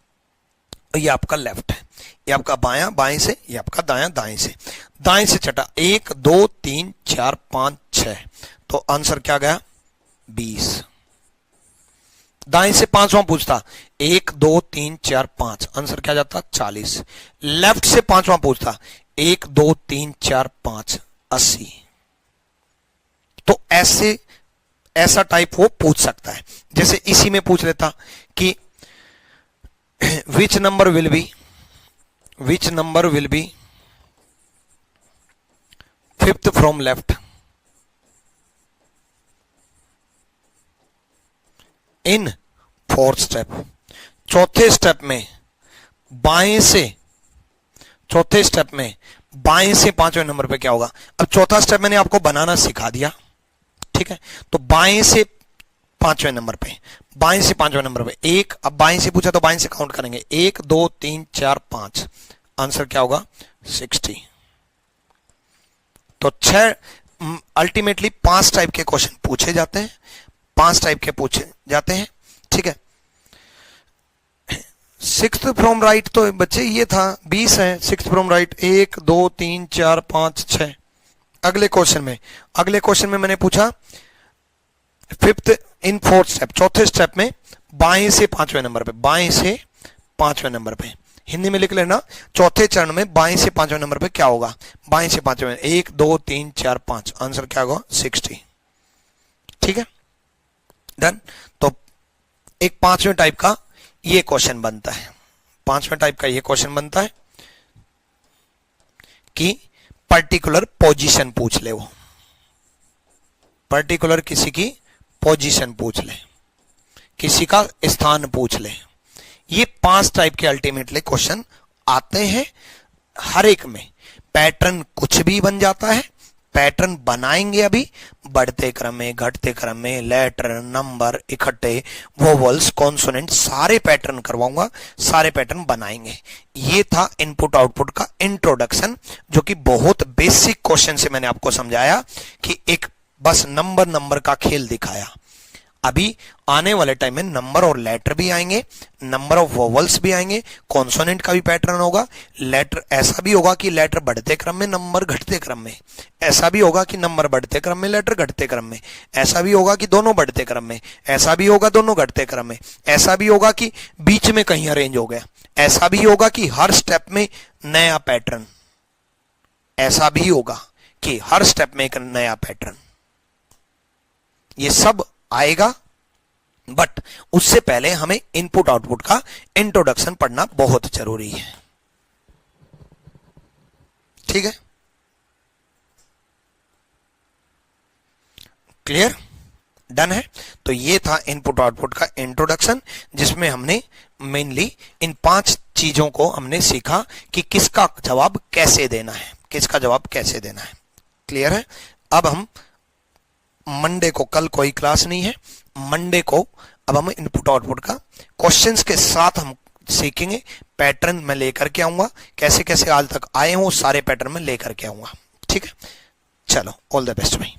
ये आपका लेफ्ट है, ये आपका बायां, बाएं से, ये आपका दायां, दाएं से। दाएं से छठा, 1 2 3 4 5 6, तो आंसर क्या गया 20। दाएं से 5वां पूछता, 1 2 3 4 5, आंसर क्या जाता 40। लेफ्ट से 5वां पूछता, 1 2 3 4 5, 80। तो ऐसे ऐसा टाइप वो पूछ सकता है। जैसे इसी में पूछ लेता कि which number will be 5th from left in 4th step। चौथे स्टेप में बाएं से, चौथे स्टेप में बाएं से 5वें नंबर पे क्या होगा। अब चौथा स्टेप मैंने आपको बनाना सिखा दिया, ठीक है। तो बाएं से 5वें नंबर पे, बाएं से पांचवें नंबर पे एक, अब बाएं से पूछा तो बाएं से काउंट करेंगे, 1 2 3 4 5, आंसर क्या होगा 60। तो 6 अल्टीमेटली 5 टाइप के क्वेश्चन पूछे जाते हैं, 5 टाइप के पूछे जाते हैं, ठीक है। सिक्स्थ फ्रॉम राइट तो बच्चे ये था 20 है, सिक्स्थ फ्रॉम राइट 1 2 3 4 5 6। अगले क्वेश्चन में मैंने पूछा फिफ्थ इन फोर्थ स्टेप, चौथे स्टेप में बाएं से पांचवें नंबर पे, बाएं से पांचवें नंबर पे हिंदी में लिख लेना, चौथे चरण में बाएं से पांचवें नंबर पे क्या होगा, बाएं से पांचवें 1 2 3 4 5, आंसर क्या होगा 60। ठीक है, डन। तो एक पांचवें टाइप का ये क्वेश्चन बनता है, पांचवें टाइप का ये क्वेश्चन बनता है कि पर्टिकुलर पोजीशन पूछ ले, वो पर्टिकुलर किसी की पोजीशन पूछ ले, किसी का स्थान पूछ ले। ये 5 टाइप के अल्टीमेटली क्वेश्चन आते हैं, हर एक में पैटर्न कुछ भी बन जाता है। पैटर्न बनाएंगे अभी, बढ़ते क्रम में, घटते क्रम में, लेटर, नंबर, इकट्ठे, वोवल्स, कॉन्सोनेंट, सारे पैटर्न करवाऊंगा, सारे पैटर्न बनाएंगे। ये था इनपुट आउटपुट का इंट्रोडक्शन, जो कि बहुत बेसिक क्वेश्चन से मैंने आपको समझाया कि एक बस नंबर का खेल दिखाया। अभी आने वाले टाइम में नंबर और लेटर भी आएंगे, नंबर ऑफ वोवल्स भी आएंगे, कॉन्सोनेंट का भी पैटर्न होगा। लेटर ऐसा भी होगा कि लेटर बढ़ते क्रम में, नंबर घटते क्रम में, ऐसा भी होगा कि नंबर बढ़ते क्रम में, लेटर घटते क्रम में, ऐसा भी होगा कि दोनों बढ़ते क्रम में, ऐसा भी होगा दोनों घटते क्रम में, ऐसा भी होगा कि बीच में कहीं अरेंज हो गया, ऐसा भी होगा कि हर स्टेप में नया पैटर्न, ऐसा भी होगा कि हर स्टेप में एक नया पैटर्न। ये सब आएगा, बट उससे पहले हमें इनपुट आउटपुट का इंट्रोडक्शन पढ़ना बहुत जरूरी है। ठीक है, क्लियर, डन है। तो ये था इनपुट आउटपुट का इंट्रोडक्शन, जिसमें हमने मेनली इन 5 चीजों को हमने सीखा कि किसका जवाब कैसे देना है, किसका जवाब कैसे देना है। क्लियर है। अब हम मंडे को, कल कोई क्लास नहीं है, मंडे को अब हम इनपुट आउटपुट का क्वेश्चंस के साथ हम सीखेंगे। पैटर्न में लेकर के आऊंगा, कैसे कैसे आज तक आए हो सारे पैटर्न में लेकर के आऊंगा। ठीक है, चलो, ऑल द बेस्ट भाई।